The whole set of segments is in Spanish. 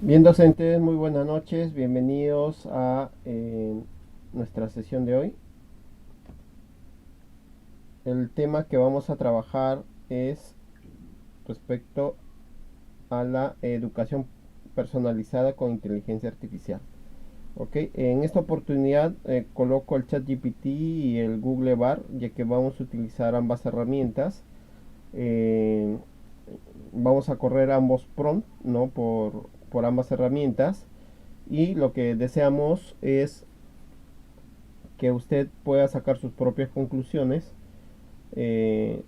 Bien, docentes, muy buenas noches, bienvenidos a nuestra sesión de hoy. El tema que vamos a trabajar es respecto a la educación personalizada con inteligencia artificial. Ok, en esta oportunidad coloco el ChatGPT y el Google Bar, ya que vamos a utilizar ambas herramientas. Eh, Vamos a correr ambos prompts, ¿no? por ambas herramientas. Y lo que deseamos es que usted pueda sacar sus propias conclusiones eh,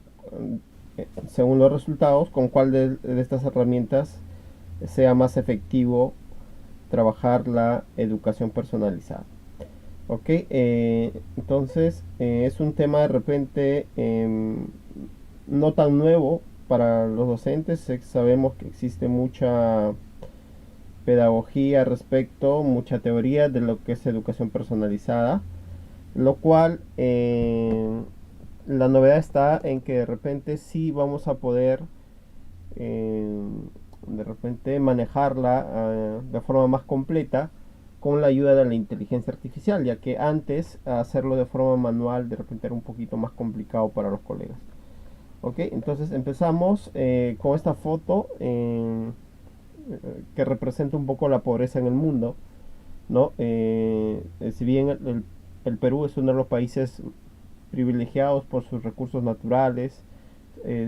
según los resultados, con cuál de estas herramientas sea más efectivo trabajar la educación personalizada. Ok, entonces es un tema de repente no tan nuevo para los docentes. Sabemos que existe mucha pedagogía al respecto, mucha teoría de lo que es educación personalizada, lo cual la novedad está en que de repente sí vamos a poder eh, de repente manejarla de forma más completa con la ayuda de la inteligencia artificial, ya que antes hacerlo de forma manual de repente era un poquito más complicado para los colegas. Ok, entonces empezamos con esta foto que representa un poco la pobreza en el mundo, ¿no? Si bien el Perú es uno de los países privilegiados por sus recursos naturales,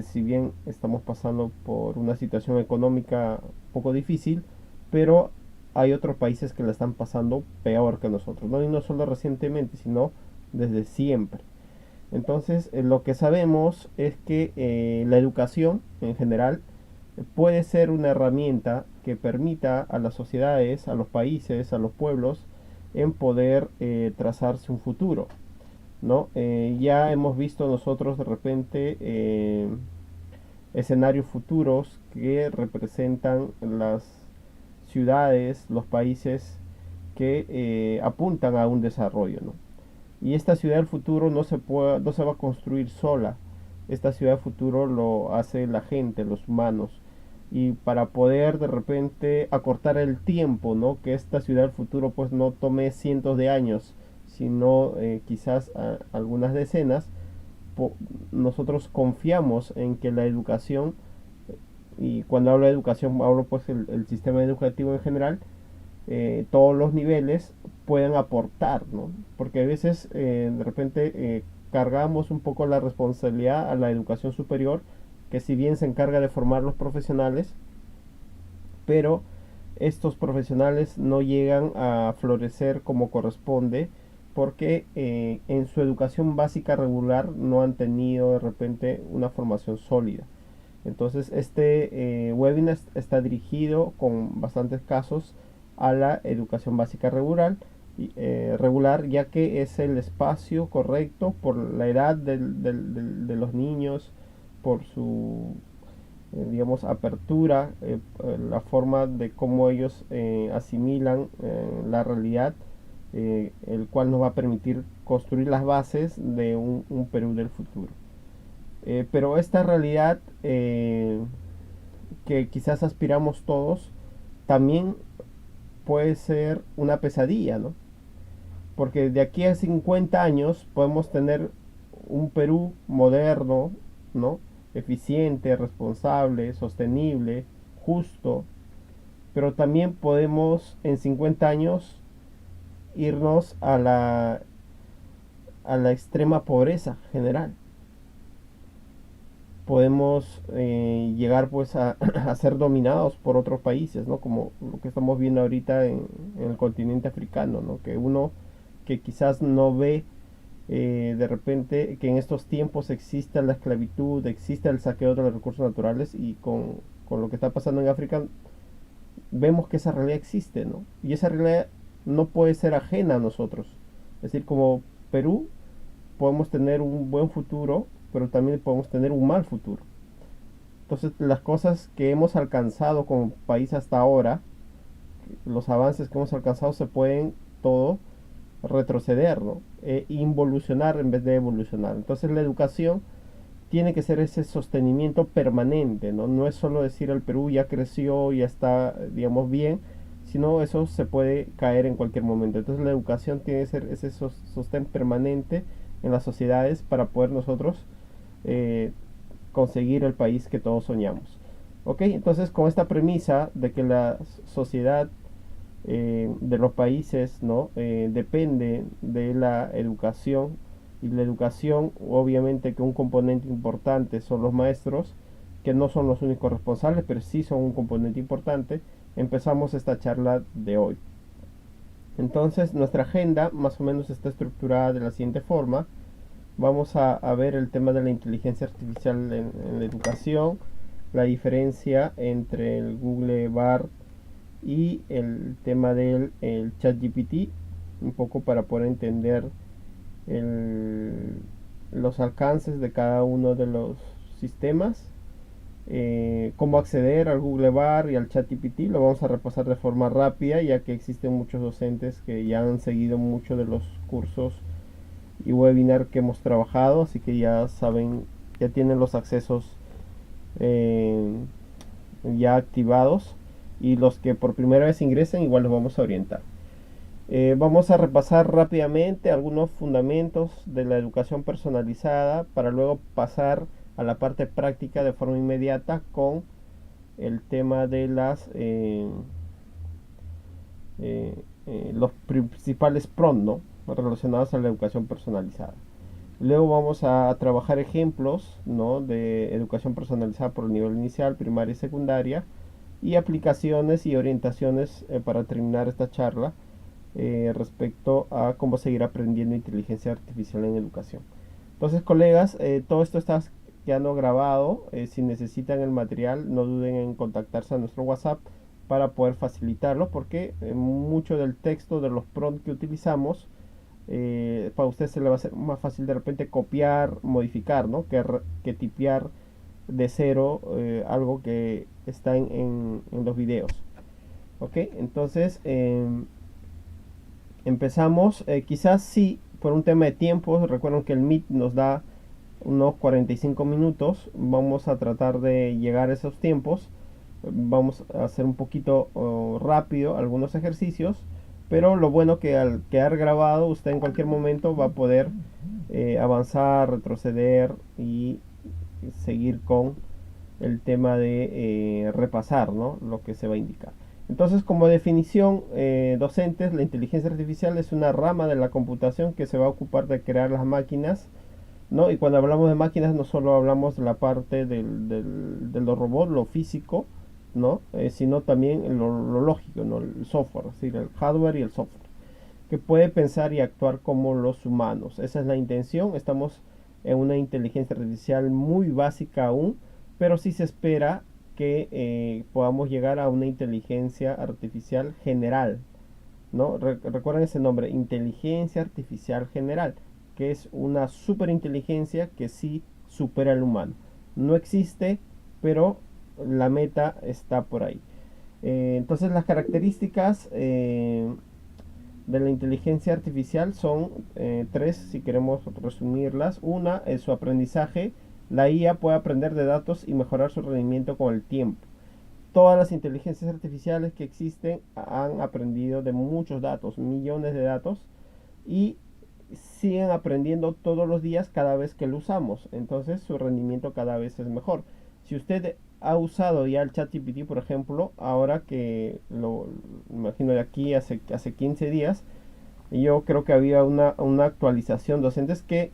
si bien estamos pasando por una situación económica un poco difícil, pero hay otros países que la están pasando peor que nosotros, ¿no? Y no solo recientemente, sino desde siempre. Entonces, lo que sabemos es que la educación en general puede ser una herramienta que permita a las sociedades, a los países, a los pueblos, en poder trazarse un futuro, ¿no? Ya hemos visto nosotros de repente escenarios futuros que representan las ciudades, los países que apuntan a un desarrollo, ¿no? Y esta ciudad del futuro no se va a construir sola. Esta ciudad del futuro lo hace la gente, los humanos. Y para poder de repente acortar el tiempo, ¿no? Que esta ciudad del futuro pues no tome cientos de años, sino quizás algunas decenas, nosotros confiamos en que la educación, y cuando hablo de educación hablo pues el sistema educativo en general, todos los niveles pueden aportar, ¿no? Porque a veces de repente cargamos un poco la responsabilidad a la educación superior, que si bien se encarga de formar los profesionales, pero estos profesionales no llegan a florecer como corresponde porque en su educación básica regular no han tenido de repente una formación sólida. Entonces este webinar está dirigido con bastantes casos a la educación básica regular, ya que es el espacio correcto por la edad de los niños, por su digamos, apertura, la forma de cómo ellos asimilan la realidad, el cual nos va a permitir construir las bases de un Perú del futuro. Pero esta realidad que quizás aspiramos todos, también puede ser una pesadilla, ¿no? Porque de aquí a 50 años podemos tener un Perú moderno, ¿no? Eficiente, responsable, sostenible, justo, pero también podemos en 50 años irnos a la extrema pobreza general. Podemos llegar pues a ser dominados por otros países, ¿no? Como lo que estamos viendo ahorita en el continente africano, ¿no? Que uno que quizás no ve de repente que en estos tiempos exista la esclavitud, existe el saqueo de los recursos naturales y con lo que está pasando en África vemos que esa realidad existe, ¿no? Y esa realidad no puede ser ajena a nosotros. Es decir, como Perú podemos tener un buen futuro, pero también podemos tener un mal futuro. Entonces, las cosas que hemos alcanzado como país hasta ahora, los avances que hemos alcanzado se pueden todo retroceder, ¿no? Involucionar en vez de evolucionar. Entonces, la educación tiene que ser ese sostenimiento permanente, ¿no? No es solo decir el Perú ya creció, ya está, digamos, bien, sino eso se puede caer en cualquier momento. Entonces la educación tiene que ser ese sostén permanente en las sociedades para poder nosotros eh, conseguir el país que todos soñamos. ¿Ok? Entonces con esta premisa de que la sociedad de los países, ¿no? Depende de la educación, y la educación obviamente que un componente importante son los maestros, que no son los únicos responsables, pero sí son un componente importante. Empezamos esta charla de hoy. Entonces nuestra agenda más o menos está estructurada de la siguiente forma. Vamos a ver el tema de la inteligencia artificial en la educación, la diferencia entre el Google Bard y el tema del el ChatGPT, un poco para poder entender los alcances de cada uno de los sistemas, cómo acceder al Google Bar y al ChatGPT. Lo vamos a repasar de forma rápida, ya que existen muchos docentes que ya han seguido muchos de los cursos y webinar que hemos trabajado, así que ya saben, ya tienen los accesos eh, ya activados, y los que por primera vez ingresen igual los vamos a orientar. Vamos a repasar rápidamente algunos fundamentos de la educación personalizada para luego pasar a la parte práctica de forma inmediata con el tema de los principales PRON, ¿no? Relacionados a la educación personalizada. Luego vamos a trabajar ejemplos, ¿no? De educación personalizada por el nivel inicial, primaria y secundaria, y aplicaciones y orientaciones para terminar esta charla respecto a cómo seguir aprendiendo inteligencia artificial en educación. Entonces, colegas, todo esto está quedando grabado. Si necesitan el material, no duden en contactarse a nuestro WhatsApp para poder facilitarlo, porque mucho del texto de los prompts que utilizamos, para usted se le va a hacer más fácil de repente copiar, modificar, ¿no? que tipear de cero algo que está en los videos. Ok, entonces empezamos. Quizás sí, por un tema de tiempo, recuerden que el Meet nos da unos 45 minutos. Vamos a tratar de llegar a esos tiempos. Vamos a hacer un poquito rápido algunos ejercicios, pero lo bueno que al quedar grabado usted en cualquier momento va a poder avanzar, retroceder y seguir con el tema de repasar, ¿no? Lo que se va a indicar. Entonces, como definición, docentes, la inteligencia artificial es una rama de la computación que se va a ocupar de crear las máquinas, ¿no? Y cuando hablamos de máquinas no solo hablamos de la parte de los robots, lo físico, ¿no? Sino también lo lógico, ¿no? El software, es decir, el hardware y el software, que puede pensar y actuar como los humanos. Esa es la intención. Estamos en una inteligencia artificial muy básica aún, pero sí se espera que podamos llegar a una inteligencia artificial general, ¿no? Recuerden ese nombre, inteligencia artificial general, que es una superinteligencia que sí supera al humano. No existe, pero la meta está por ahí. Entonces las características de la inteligencia artificial son tres, si queremos resumirlas. Una es su aprendizaje. La IA puede aprender de datos y mejorar su rendimiento con el tiempo. Todas las inteligencias artificiales que existen han aprendido de muchos datos, millones de datos, y siguen aprendiendo todos los días cada vez que lo usamos. Entonces su rendimiento cada vez es mejor. Si usted ha usado ya el ChatGPT, por ejemplo, ahora que lo imagino de aquí hace 15 días, yo creo que había una actualización docentes que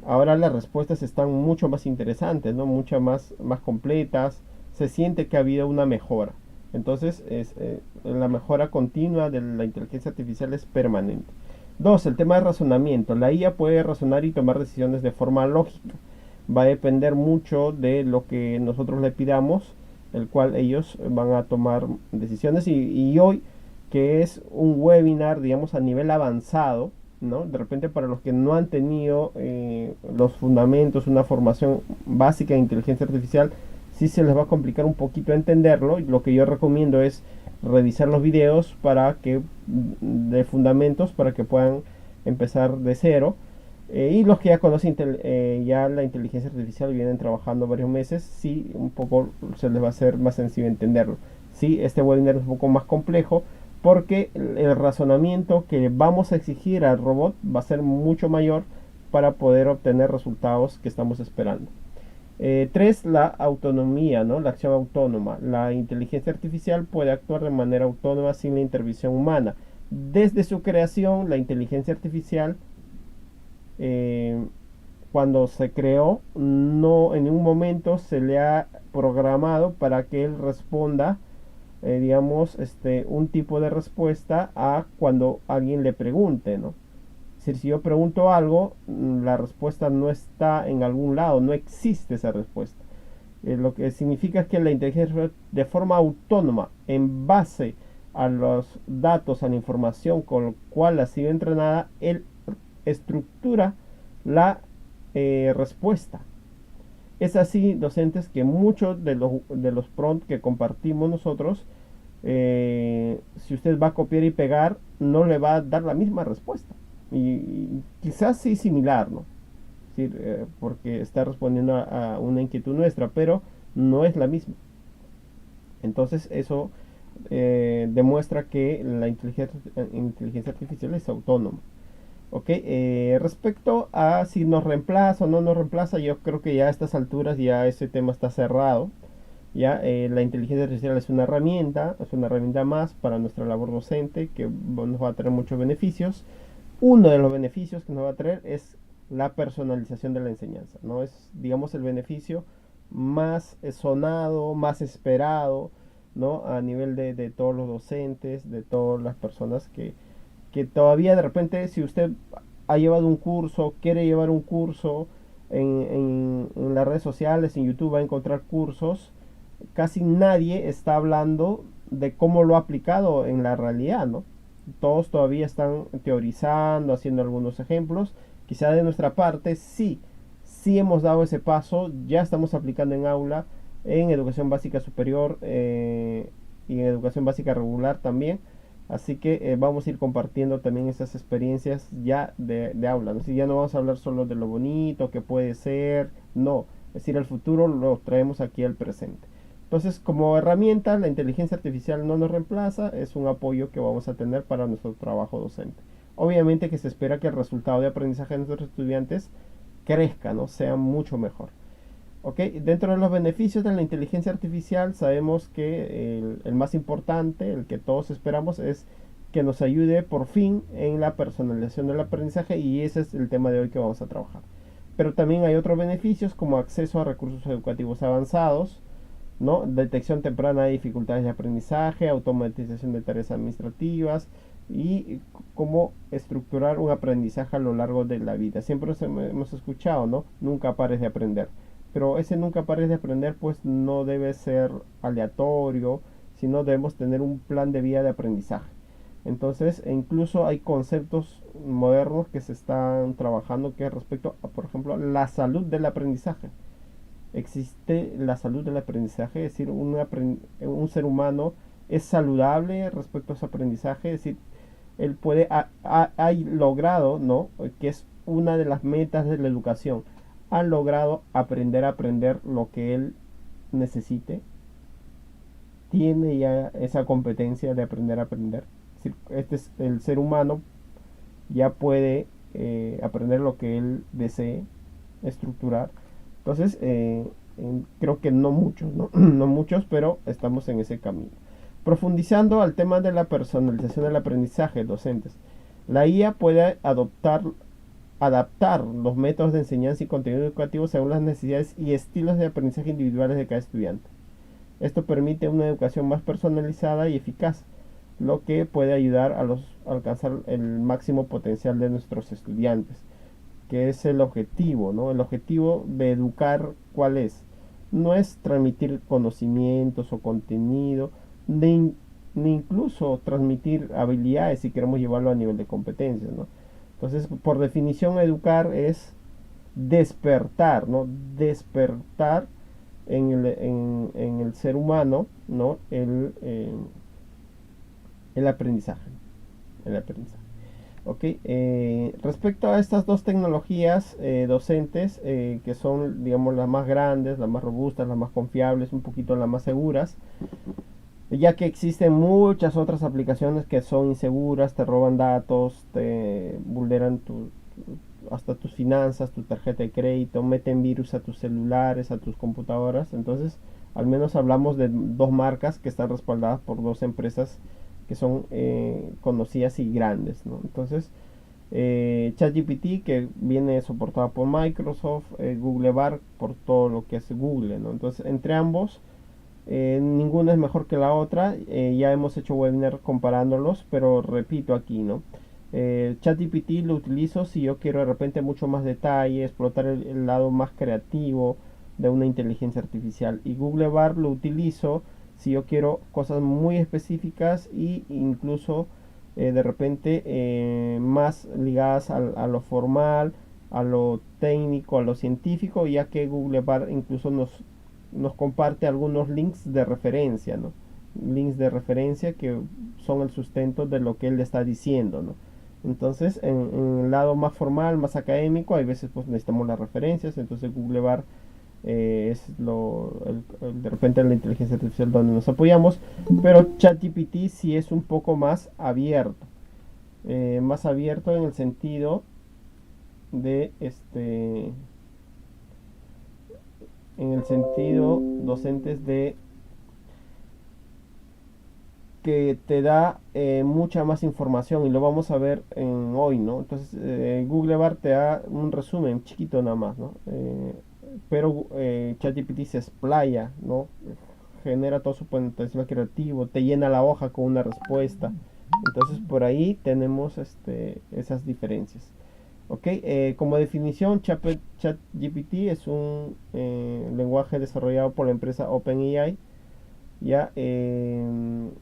ahora las respuestas están mucho más interesantes, ¿no? Mucho más completas. Se siente que ha habido una mejora. Entonces, la mejora continua de la inteligencia artificial es permanente. Dos, el tema de razonamiento. La IA puede razonar y tomar decisiones de forma lógica. Va a depender mucho de lo que nosotros le pidamos, el cual ellos van a tomar decisiones. Y hoy, que es un webinar, digamos, a nivel avanzado, ¿no? De repente para los que no han tenido los fundamentos, una formación básica de inteligencia artificial, sí se les va a complicar un poquito entenderlo. Y lo que yo recomiendo es revisar los videos de fundamentos para que puedan empezar de cero. Y los que ya conocen ya la inteligencia artificial, vienen trabajando varios meses, sí, un poco se les va a hacer más sencillo entenderlo. Sí, este webinar es un poco más complejo porque el razonamiento que vamos a exigir al robot va a ser mucho mayor para poder obtener resultados que estamos esperando. Tres, la autonomía, ¿no? La acción autónoma. La inteligencia artificial puede actuar de manera autónoma sin la intervención humana. Desde su creación, la inteligencia artificial, eh, cuando se creó, no en ningún momento se le ha programado para que él responda, digamos, un tipo de respuesta a cuando alguien le pregunte, ¿no? Es decir, si yo pregunto algo, la respuesta no está en algún lado, no existe esa respuesta. Lo que significa es que la inteligencia de forma autónoma, en base a los datos, a la información con la cual ha sido entrenada, él estructura la respuesta. Es así, docentes, que muchos de los prompts que compartimos nosotros, si usted va a copiar y pegar, no le va a dar la misma respuesta. Y quizás sí similar, ¿no? Es decir, porque está respondiendo a una inquietud nuestra, pero no es la misma. Entonces eso demuestra que la inteligencia artificial es autónoma. Ok, respecto a si nos reemplaza o no nos reemplaza, yo creo que ya a estas alturas ya ese tema está cerrado. Ya la inteligencia artificial es una herramienta más para nuestra labor docente que nos va a traer muchos beneficios. Uno de los beneficios que nos va a traer es la personalización de la enseñanza, ¿no? Es, digamos, el beneficio más sonado, más esperado, ¿no? A nivel de todos los docentes, de todas las personas que todavía de repente, si usted ha llevado un curso, quiere llevar un curso en las redes sociales, en YouTube va a encontrar cursos, casi nadie está hablando de cómo lo ha aplicado en la realidad, ¿no? Todos todavía están teorizando, haciendo algunos ejemplos. Quizá de nuestra parte sí hemos dado ese paso, ya estamos aplicando en aula, en educación básica superior y en educación básica regular también. Así que vamos a ir compartiendo también esas experiencias ya de aula, ¿no? Si ya no vamos a hablar solo de lo bonito que puede ser, no, es decir, el futuro lo traemos aquí al presente. Entonces, como herramienta, la inteligencia artificial no nos reemplaza, es un apoyo que vamos a tener para nuestro trabajo docente. Obviamente que se espera que el resultado de aprendizaje de nuestros estudiantes crezca, ¿no? Sea mucho mejor. ¿Ok? Dentro de los beneficios de la inteligencia artificial, sabemos que el más importante, el que todos esperamos, es que nos ayude por fin en la personalización del aprendizaje, y ese es el tema de hoy que vamos a trabajar. Pero también hay otros beneficios como acceso a recursos educativos avanzados, ¿no? Detección temprana de dificultades de aprendizaje, automatización de tareas administrativas y cómo estructurar un aprendizaje a lo largo de la vida. Siempre hemos escuchado, ¿no? Nunca pares de aprender. Pero ese nunca pares de aprender pues no debe ser aleatorio, sino debemos tener un plan de vida de aprendizaje. Entonces, incluso hay conceptos modernos que se están trabajando que respecto a, por ejemplo, la salud del aprendizaje. Existe la salud del aprendizaje, es decir, un ser humano es saludable respecto a su aprendizaje, es decir, él puede, ha logrado, ¿no? Que es una de las metas de la educación, ha logrado aprender a aprender lo que él necesite, tiene ya esa competencia de aprender a aprender. Es decir, este es el ser humano, ya puede aprender lo que él desee, estructurar. Entonces, creo que no muchos, ¿no? No muchos, pero estamos en ese camino. Profundizando al tema de la personalización del aprendizaje docentes. La IA puede adaptar los métodos de enseñanza y contenido educativo según las necesidades y estilos de aprendizaje individuales de cada estudiante. Esto permite una educación más personalizada y eficaz, lo que puede ayudar a alcanzar el máximo potencial de nuestros estudiantes, que es el objetivo, ¿no? El objetivo de educar, ¿cuál es? No es transmitir conocimientos o contenido, ni incluso transmitir habilidades si queremos llevarlo a nivel de competencias, ¿no? Entonces, por definición, educar es despertar, ¿no? Despertar en el ser humano, ¿no? El aprendizaje. El aprendizaje. Ok, respecto a estas dos tecnologías docentes, que son, digamos, las más grandes, las más robustas, las más confiables, un poquito las más seguras, ya que existen muchas otras aplicaciones que son inseguras, te roban datos, te vulneran hasta tus finanzas, tu tarjeta de crédito, meten virus a tus celulares, a tus computadoras. Entonces, al menos hablamos de dos marcas que están respaldadas por dos empresas que son conocidas y grandes, ¿no? Entonces, ChatGPT, que viene soportada por Microsoft, Google Bar por todo lo que es Google, ¿no? Entonces, entre ambos, ninguna es mejor que la otra. Ya hemos hecho webinar comparándolos, pero repito aquí, ¿no? ChatGPT lo utilizo si yo quiero de repente mucho más detalle, explotar el lado más creativo de una inteligencia artificial. Y Google Bar lo utilizo si yo quiero cosas muy específicas e incluso de repente más ligadas a lo formal, a lo técnico, a lo científico, ya que Google Bar incluso nos comparte algunos links de referencia, ¿no? Links de referencia que son el sustento de lo que él está diciendo, ¿no? Entonces, en el lado más formal, más académico, hay veces pues necesitamos las referencias, entonces Google Bar es de repente la inteligencia artificial donde nos apoyamos, pero ChatGPT sí es un poco más abierto en el sentido de en el sentido docentes de que te da mucha más información y lo vamos a ver en hoy, ¿no? Entonces Google Bar te da un resumen chiquito nada más, ¿no? Pero ChatGPT se explaya, ¿no? Genera todo su potencial creativo, te llena la hoja con una respuesta. Entonces por ahí tenemos esas diferencias. Ok, como definición, ChatGPT es un lenguaje desarrollado por la empresa OpenAI. Ya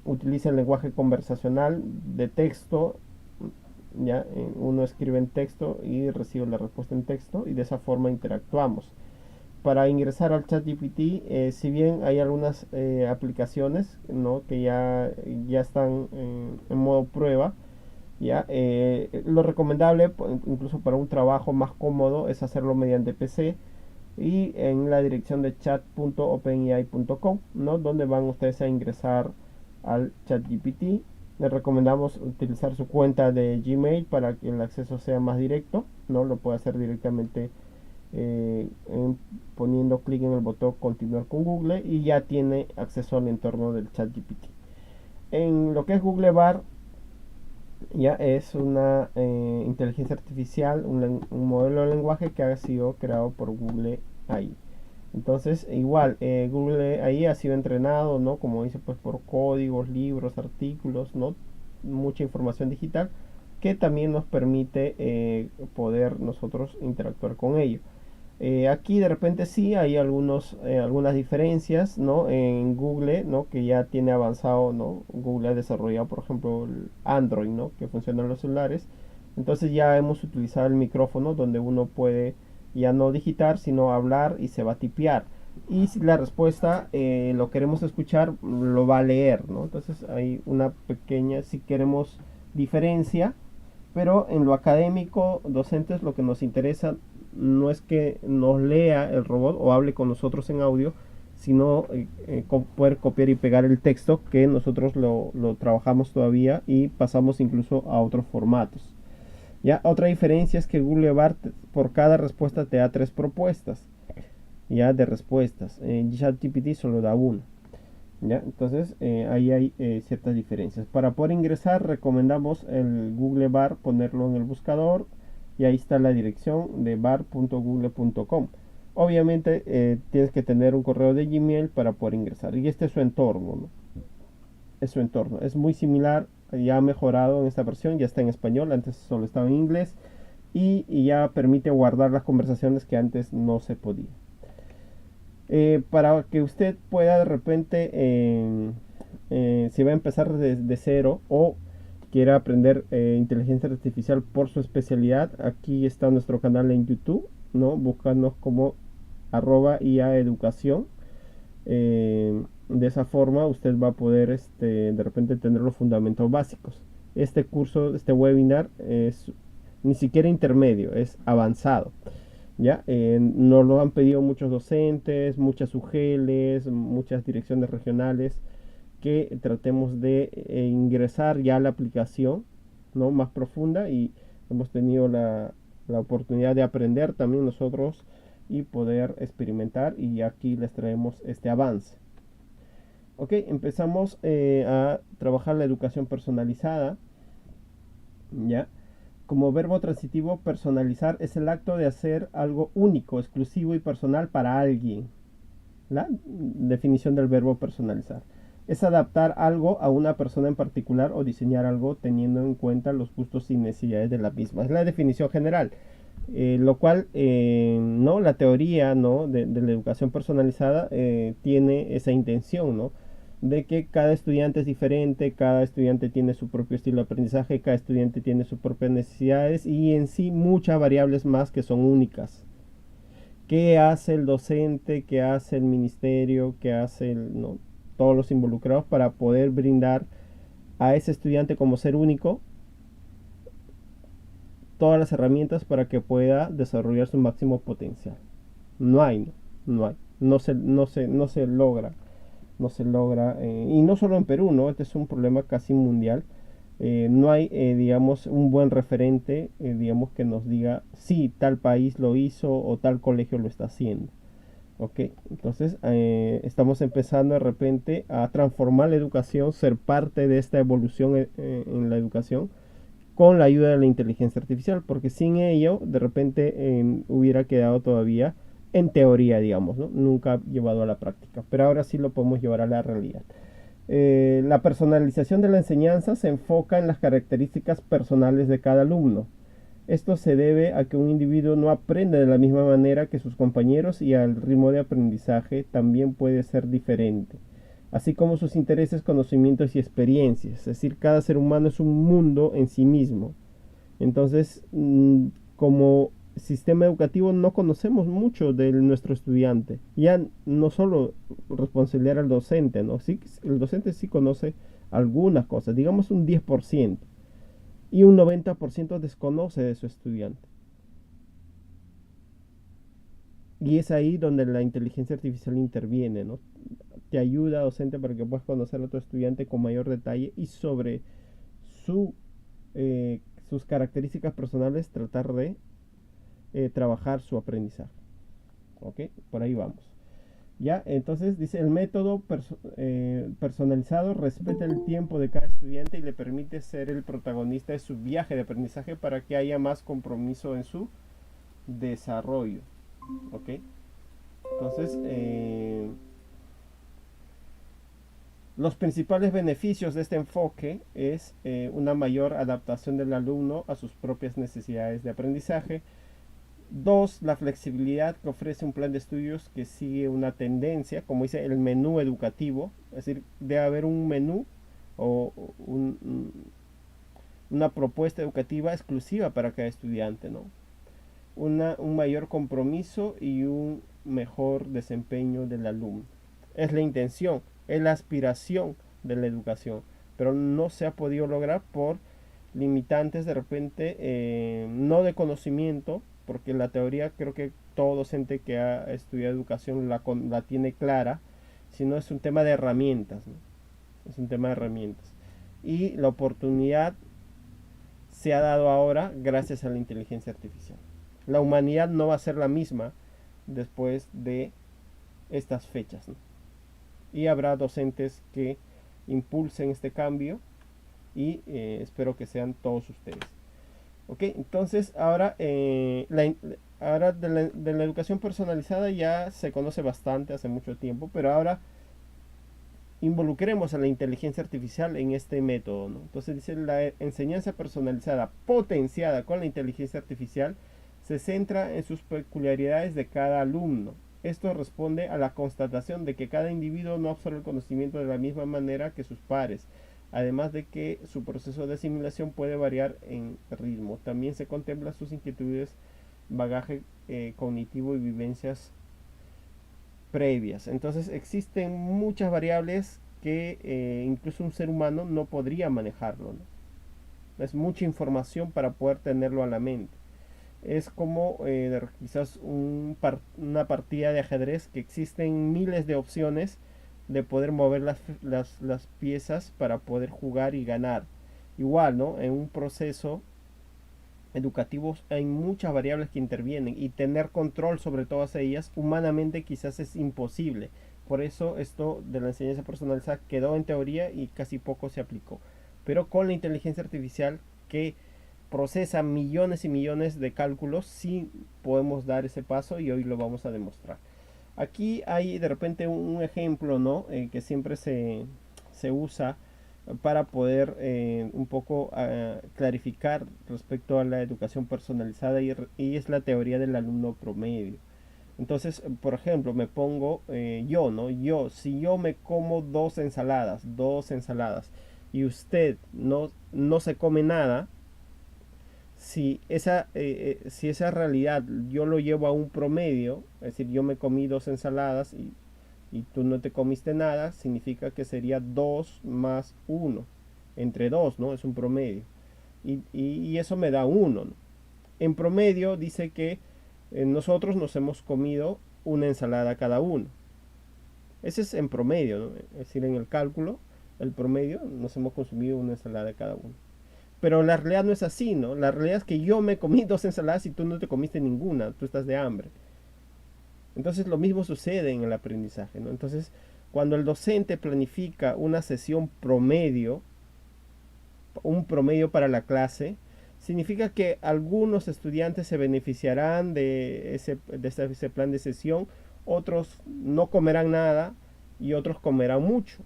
utiliza el lenguaje conversacional de texto. Ya uno escribe en texto y recibe la respuesta en texto y de esa forma interactuamos. Para ingresar al ChatGPT, si bien hay algunas aplicaciones, ¿no?, que ya están en modo prueba, ya lo recomendable, incluso para un trabajo más cómodo, es hacerlo mediante PC y en la dirección de chat.openai.com, ¿no?, donde van ustedes a ingresar al ChatGPT. Les recomendamos utilizar su cuenta de Gmail para que el acceso sea más directo, ¿no? Lo puede hacer directamente poniendo clic en el botón continuar con Google y ya tiene acceso al entorno del ChatGPT. En lo que es Google Bar, ya es una inteligencia artificial, un modelo de lenguaje que ha sido creado por Google AI. Entonces, igual, Google AI ha sido entrenado, ¿no? Como dice, pues por códigos, libros, artículos, ¿no? Mucha información digital que también nos permite poder nosotros interactuar con ello. Aquí de repente sí hay algunas diferencias, ¿no? En Google, ¿no?, que ya tiene avanzado, ¿no? Google ha desarrollado, por ejemplo, el Android, ¿no?, que funciona en los celulares. Entonces ya hemos utilizado el micrófono donde uno puede ya no digitar, sino hablar y se va a tipear. Y si la respuesta lo queremos escuchar, lo va a leer, ¿no? Entonces hay una pequeña, si queremos, diferencia, pero en lo académico, docentes, lo que nos interesa no es que nos lea el robot o hable con nosotros en audio, sino poder copiar y pegar el texto que nosotros lo trabajamos todavía y pasamos incluso a otros formatos. Ya, otra diferencia es que Google Bart por cada respuesta te da 3 propuestas ya de respuestas. En ChatGPT solo da una. ¿Ya? Entonces ahí hay ciertas diferencias. Para poder ingresar recomendamos el Google Bar, ponerlo en el buscador y ahí está la dirección de bar.google.com. Obviamente tienes que tener un correo de Gmail para poder ingresar y este es su entorno, ¿no? Es su entorno, es muy similar, ya ha mejorado en esta versión, ya está en español, antes solo estaba en inglés y ya permite guardar las conversaciones que antes no se podía. Para que usted pueda de repente, si va a empezar de cero o quiera aprender inteligencia artificial por su especialidad, aquí está nuestro canal en YouTube, ¿no? Búscanos como @iaeducación. De esa forma usted va a poder de repente tener los fundamentos básicos. este curso, este webinar es ni siquiera intermedio, es avanzado. ¿Ya? Nos lo han pedido muchos docentes, muchas UGELs, muchas direcciones regionales, que tratemos de ingresar ya a la aplicación, ¿no? Más profunda, y hemos tenido la oportunidad de aprender también nosotros y poder experimentar, y aquí les traemos este avance. Ok, empezamos a trabajar la educación personalizada, ¿ya? Como verbo transitivo, personalizar es el acto de hacer algo único, exclusivo y personal para alguien. La definición del verbo personalizar es adaptar algo a una persona en particular o diseñar algo teniendo en cuenta los gustos y necesidades de la misma. Es la definición general. Lo cual, no, la teoría, ¿no? de la educación personalizada tiene esa intención, ¿no? De que cada estudiante es diferente, cada estudiante tiene su propio estilo de aprendizaje, cada estudiante tiene sus propias necesidades y en sí muchas variables más que son únicas. ¿Qué hace el docente? ¿Qué hace el ministerio? ¿Qué hace no? Todos los involucrados para poder brindar a ese estudiante como ser único todas las herramientas para que pueda desarrollar su máximo potencial? No hay, no hay, no se logra, y no solo en Perú, ¿no? Este es un problema casi mundial. No hay, digamos, un buen referente, digamos, que nos diga si tal país lo hizo o tal colegio lo está haciendo. Ok, entonces estamos empezando de repente a transformar la educación, ser parte de esta evolución en la educación con la ayuda de la inteligencia artificial, porque sin ello de repente hubiera quedado todavía en teoría, digamos, ¿no? Nunca llevado a la práctica, pero ahora sí lo podemos llevar a la realidad. La personalización de la enseñanza se enfoca en las características personales de cada alumno. Esto se debe a que un individuo no aprende de la misma manera que sus compañeros y al ritmo de aprendizaje también puede ser diferente, así como sus intereses, conocimientos y experiencias. Es decir, cada ser humano es un mundo en sí mismo. Entonces, como sistema educativo no conocemos mucho de nuestro estudiante. Ya no solo responsabilidad al docente, ¿no? Sí, el docente sí conoce algunas cosas, digamos un 10%, y un 90% desconoce de su estudiante. Y es ahí donde la inteligencia artificial interviene, ¿no? Te ayuda, docente, para que puedas conocer a tu estudiante con mayor detalle y sobre su, sus características personales tratar de trabajar su aprendizaje. ¿Ok? Por ahí vamos. Ya, entonces dice el método personalizado respeta el tiempo de cada estudiante y le permite ser el protagonista de su viaje de aprendizaje para que haya más compromiso en su desarrollo. ¿Ok? Entonces, los principales beneficios de este enfoque es una mayor adaptación del alumno a sus propias necesidades de aprendizaje. Dos, la flexibilidad que ofrece un plan de estudios que sigue una tendencia, como dice el menú educativo, es decir, debe haber un menú o una propuesta educativa exclusiva para cada estudiante, ¿no? Un mayor compromiso y un mejor desempeño del alumno. Es la intención, es la aspiración de la educación, pero no se ha podido lograr por limitantes de repente, no de conocimiento, porque la teoría creo que todo docente que ha estudiado educación la tiene clara, sino es un tema de herramientas, ¿no? Es un tema de herramientas. Y la oportunidad se ha dado ahora gracias a la inteligencia artificial. La humanidad no va a ser la misma después de estas fechas, ¿no? Y habrá docentes que impulsen este cambio y espero que sean todos ustedes. Ok, entonces ahora, ahora de la educación personalizada ya se conoce bastante hace mucho tiempo, pero ahora involucremos a la inteligencia artificial en este método, ¿no? Entonces dice la enseñanza personalizada potenciada con la inteligencia artificial se centra en sus peculiaridades de cada alumno. Esto responde a la constatación de que cada individuo no absorbe el conocimiento de la misma manera que sus pares, además de que su proceso de asimilación puede variar en ritmo. También se contempla sus inquietudes, bagaje cognitivo y vivencias previas. Entonces existen muchas variables que incluso un ser humano no podría manejarlo, ¿no? Es mucha información para poder tenerlo a la mente. Es como quizás una partida de ajedrez que existen miles de opciones de poder mover las piezas para poder jugar y ganar. Igual, ¿no? En un proceso educativo hay muchas variables que intervienen y tener control sobre todas ellas humanamente quizás es imposible. Por eso esto de la enseñanza personalizada quedó en teoría y casi poco se aplicó. Pero con la inteligencia artificial que procesa millones y millones de cálculos, sí podemos dar ese paso y hoy lo vamos a demostrar. Aquí hay de repente un ejemplo, ¿no? Que siempre se usa para poder un poco clarificar respecto a la educación personalizada y es la teoría del alumno promedio. Entonces, por ejemplo, me pongo yo, ¿no? Si yo me como dos ensaladas, y usted no se come nada, si esa realidad yo lo llevo a un promedio, es decir, yo me comí dos ensaladas y tú no te comiste nada, significa que sería 2 más uno. Entre 2, ¿no? Es un promedio. Y eso me da 1, ¿no? En promedio dice que nosotros nos hemos comido una ensalada cada uno. Ese es en promedio, ¿no? Es decir, en el cálculo, el promedio, nos hemos consumido una ensalada cada uno. Pero la realidad no es así, ¿no? La realidad es que yo me comí dos ensaladas y tú no te comiste ninguna, tú estás de hambre. Entonces lo mismo sucede en el aprendizaje, ¿no? Entonces, cuando el docente planifica una sesión promedio, un promedio para la clase, significa que algunos estudiantes se beneficiarán ese plan de sesión, otros no comerán nada y otros comerán mucho.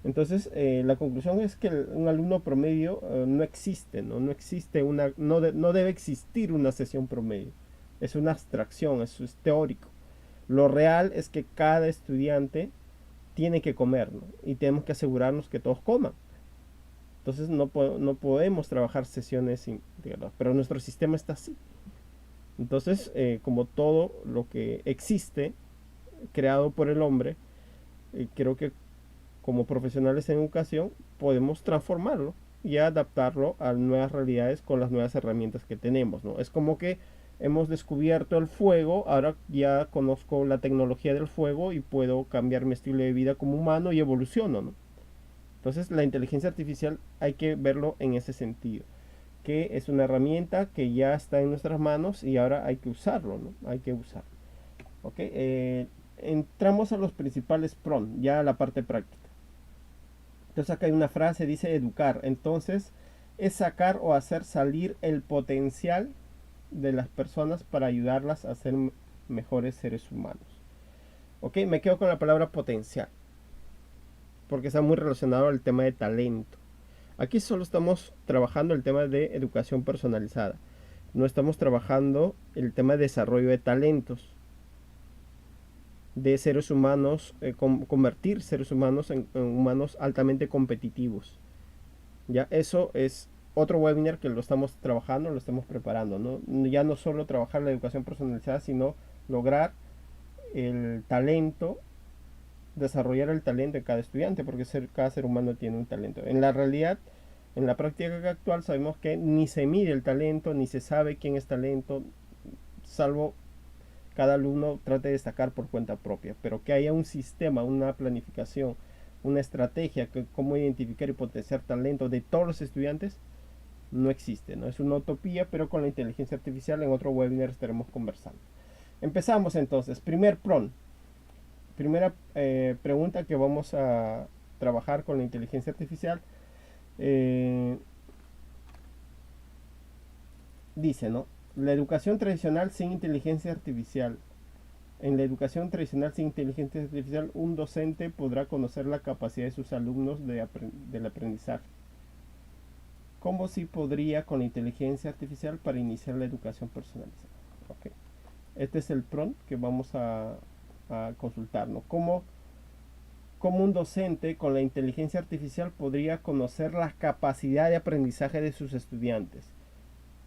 Entonces, la conclusión es que un alumno promedio no existe, ¿no? No existe no debe existir una sesión promedio. Es una abstracción, eso es teórico. Lo real es que cada estudiante tiene que comer, ¿no? Y tenemos que asegurarnos que todos coman. Entonces no podemos trabajar sesiones sin, digamos, pero nuestro sistema está así. Entonces, como todo lo que existe, creado por el hombre, creo que como profesionales en educación podemos transformarlo y adaptarlo a nuevas realidades con las nuevas herramientas que tenemos, ¿no? Es como que hemos descubierto el fuego, ahora ya conozco la tecnología del fuego y puedo cambiar mi estilo de vida como humano y evoluciono, ¿no? Entonces la inteligencia artificial hay que verlo en ese sentido, que es una herramienta que ya está en nuestras manos y ahora hay que usarlo, ¿no? Hay que usarlo. ¿Ok? Entramos a los principales PRON, ya a la parte práctica. Entonces acá hay una frase, dice educar. Entonces es sacar o hacer salir el potencial de las personas para ayudarlas a ser mejores seres humanos. Ok, me quedo con la palabra potencial, porque está muy relacionado al tema de talento. Aquí solo estamos trabajando el tema de educación personalizada. No estamos trabajando el tema de desarrollo de talentos, de seres humanos, convertir seres humanos en humanos altamente competitivos. Ya eso es otro webinar que lo estamos trabajando, lo estamos preparando, ¿no? Ya no solo trabajar la educación personalizada, sino lograr el talento, desarrollar el talento de cada estudiante, porque cada ser humano tiene un talento. En la realidad, en la práctica actual sabemos que ni se mide el talento, ni se sabe quién es talento, salvo cada alumno trate de destacar por cuenta propia, pero que haya un sistema, una planificación, una estrategia, que cómo identificar y potenciar talento de todos los estudiantes, no existe, ¿no? Es una utopía, pero con la inteligencia artificial en otro webinar estaremos conversando. Empezamos entonces. Primer PRON. Primera pregunta que vamos a trabajar con la inteligencia artificial. Dice, ¿no? La educación tradicional sin inteligencia artificial. En la educación tradicional sin inteligencia artificial, un docente podrá conocer la capacidad de sus alumnos del aprendizaje. ¿Cómo sí podría con la inteligencia artificial para iniciar la educación personalizada? Okay. Este es el prompt que vamos a consultar, ¿no? ¿Cómo un docente con la inteligencia artificial podría conocer la capacidad de aprendizaje de sus estudiantes?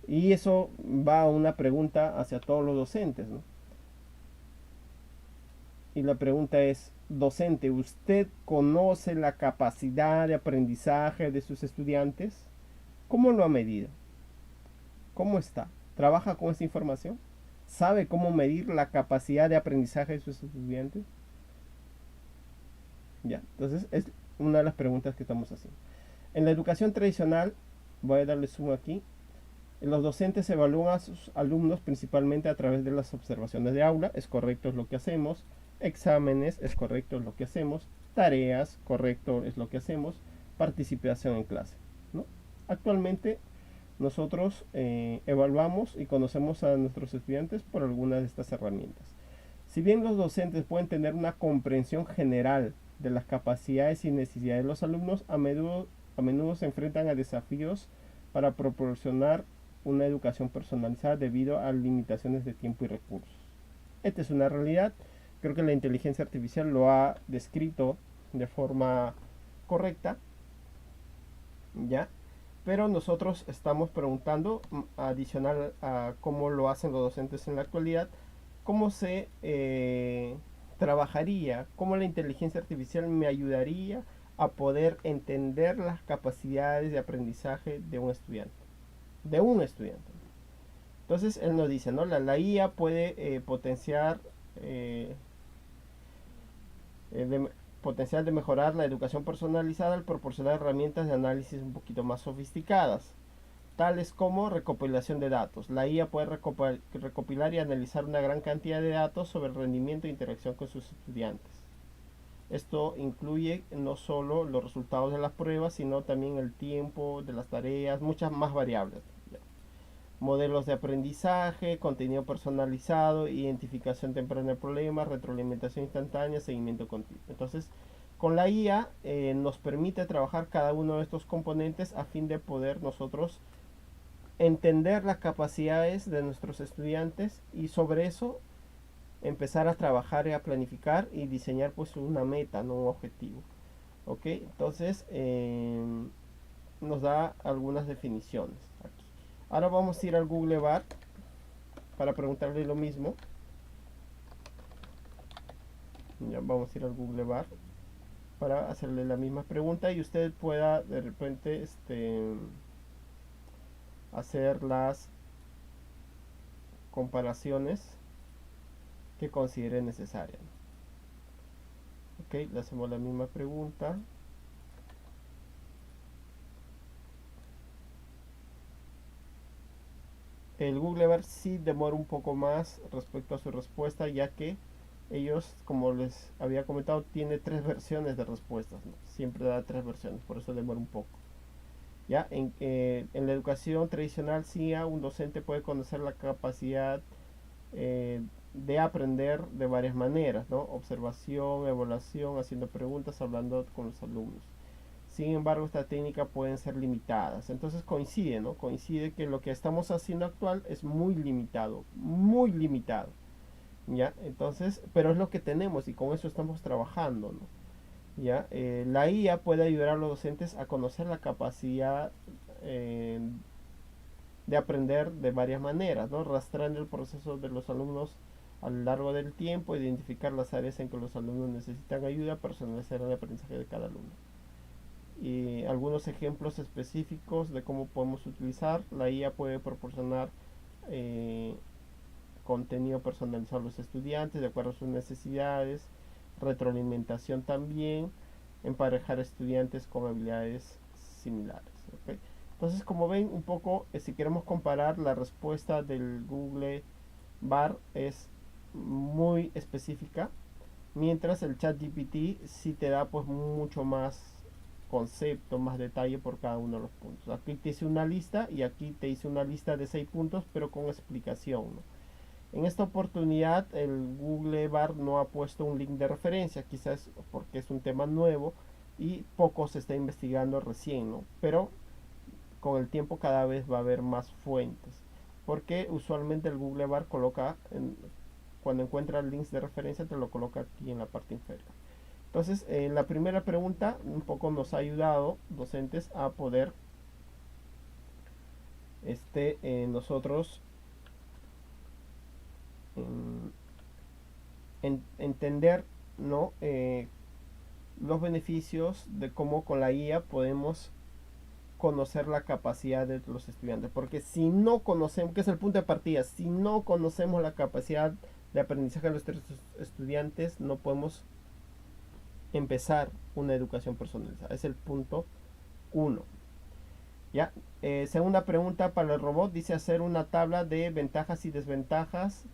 Y eso va a una pregunta hacia todos los docentes, ¿no? Y la pregunta es, docente, ¿usted conoce la capacidad de aprendizaje de sus estudiantes? ¿Cómo lo ha medido? ¿Cómo está? ¿Trabaja con esa información? ¿Sabe cómo medir la capacidad de aprendizaje de sus estudiantes? Ya, entonces es una de las preguntas que estamos haciendo. En la educación tradicional, voy a darle zoom aquí, los docentes evalúan a sus alumnos principalmente a través de las observaciones de aula, es correcto es lo que hacemos, exámenes, es correcto es lo que hacemos, tareas, correcto es lo que hacemos, participación en clase, ¿no? Actualmente nosotros evaluamos y conocemos a nuestros estudiantes por algunas de estas herramientas. Si bien los docentes pueden tener una comprensión general de las capacidades y necesidades de los alumnos, a menudo se enfrentan a desafíos para proporcionar una educación personalizada debido a limitaciones de tiempo y recursos. Esta es una realidad. Creo que la inteligencia artificial lo ha descrito de forma correcta, ¿ya? Pero nosotros estamos preguntando, adicional a cómo lo hacen los docentes en la actualidad, cómo se trabajaría, cómo la inteligencia artificial me ayudaría a poder entender las capacidades de aprendizaje de un estudiante. De un estudiante. Entonces él nos dice, ¿no? La IA puede potenciar de potencial de mejorar la educación personalizada al proporcionar herramientas de análisis un poquito más sofisticadas, tales como recopilación de datos. La IA puede recopilar y analizar una gran cantidad de datos sobre el rendimiento e interacción con sus estudiantes. Esto incluye no solo los resultados de las pruebas, sino también el tiempo de las tareas, muchas más variables. Modelos de aprendizaje, contenido personalizado, identificación temprana de problemas, retroalimentación instantánea, seguimiento continuo. Entonces, con la IA nos permite trabajar cada uno de estos componentes a fin de poder nosotros entender las capacidades de nuestros estudiantes y sobre eso empezar a trabajar y a planificar y diseñar pues una meta, no un objetivo. ¿Ok? Entonces nos da algunas definiciones aquí. Ahora vamos a ir al Google Bar para preguntarle lo mismo. Ya vamos a ir al Google Bar para hacerle la misma pregunta y usted pueda de repente hacer las comparaciones que considere necesarias. Ok, le hacemos la misma pregunta. El Google Bar sí demora un poco más respecto a su respuesta, ya que ellos, como les había comentado, tiene tres versiones de respuestas, ¿no? Siempre da tres versiones, por eso demora un poco. Ya en la educación tradicional sí un docente puede conocer la capacidad de aprender de varias maneras, ¿no? Observación, evaluación, haciendo preguntas, hablando con los alumnos. Sin embargo, estas técnicas pueden ser limitadas. Entonces coincide, ¿no? Coincide que lo que estamos haciendo actual es muy limitado, muy limitado. ¿Ya? Entonces, pero es lo que tenemos y con eso estamos trabajando, ¿no? ¿Ya? La IA puede ayudar a los docentes a conocer la capacidad eh, de aprender de varias maneras, ¿no? Rastrando el proceso de los alumnos a lo largo del tiempo, identificar las áreas en que los alumnos necesitan ayuda, personalizar el aprendizaje de cada alumno. Y algunos ejemplos específicos de cómo podemos utilizar. La IA puede proporcionar eh, contenido personalizado a los estudiantes de acuerdo a sus necesidades, retroalimentación también, emparejar estudiantes con habilidades similares. ¿Okay? Entonces, como ven, un poco, si queremos comparar, la respuesta del Google Bar es muy específica, mientras el ChatGPT sí te da pues mucho más concepto, más detalle por cada uno de los puntos. Aquí te hice una lista y aquí te hice una lista de 6 puntos, pero con explicación, ¿no? En esta oportunidad el Google Bar no ha puesto un link de referencia, quizás porque es un tema nuevo y poco se está investigando recién, ¿no? Pero con el tiempo cada vez va a haber más fuentes, porque usualmente el Google Bar coloca, cuando encuentra links de referencia, te lo coloca aquí en la parte inferior. Entonces, la primera pregunta un poco nos ha ayudado, docentes, a poder nosotros entender ¿no? Los beneficios de cómo con la IA podemos conocer la capacidad de los estudiantes, porque si no conocemos, que es el punto de partida, si no conocemos la capacidad de aprendizaje de los estudiantes, no podemos empezar una educación personalizada. Es el punto uno. ¿Ya? Segunda pregunta para el robot, dice hacer una tabla de ventajas y desventajas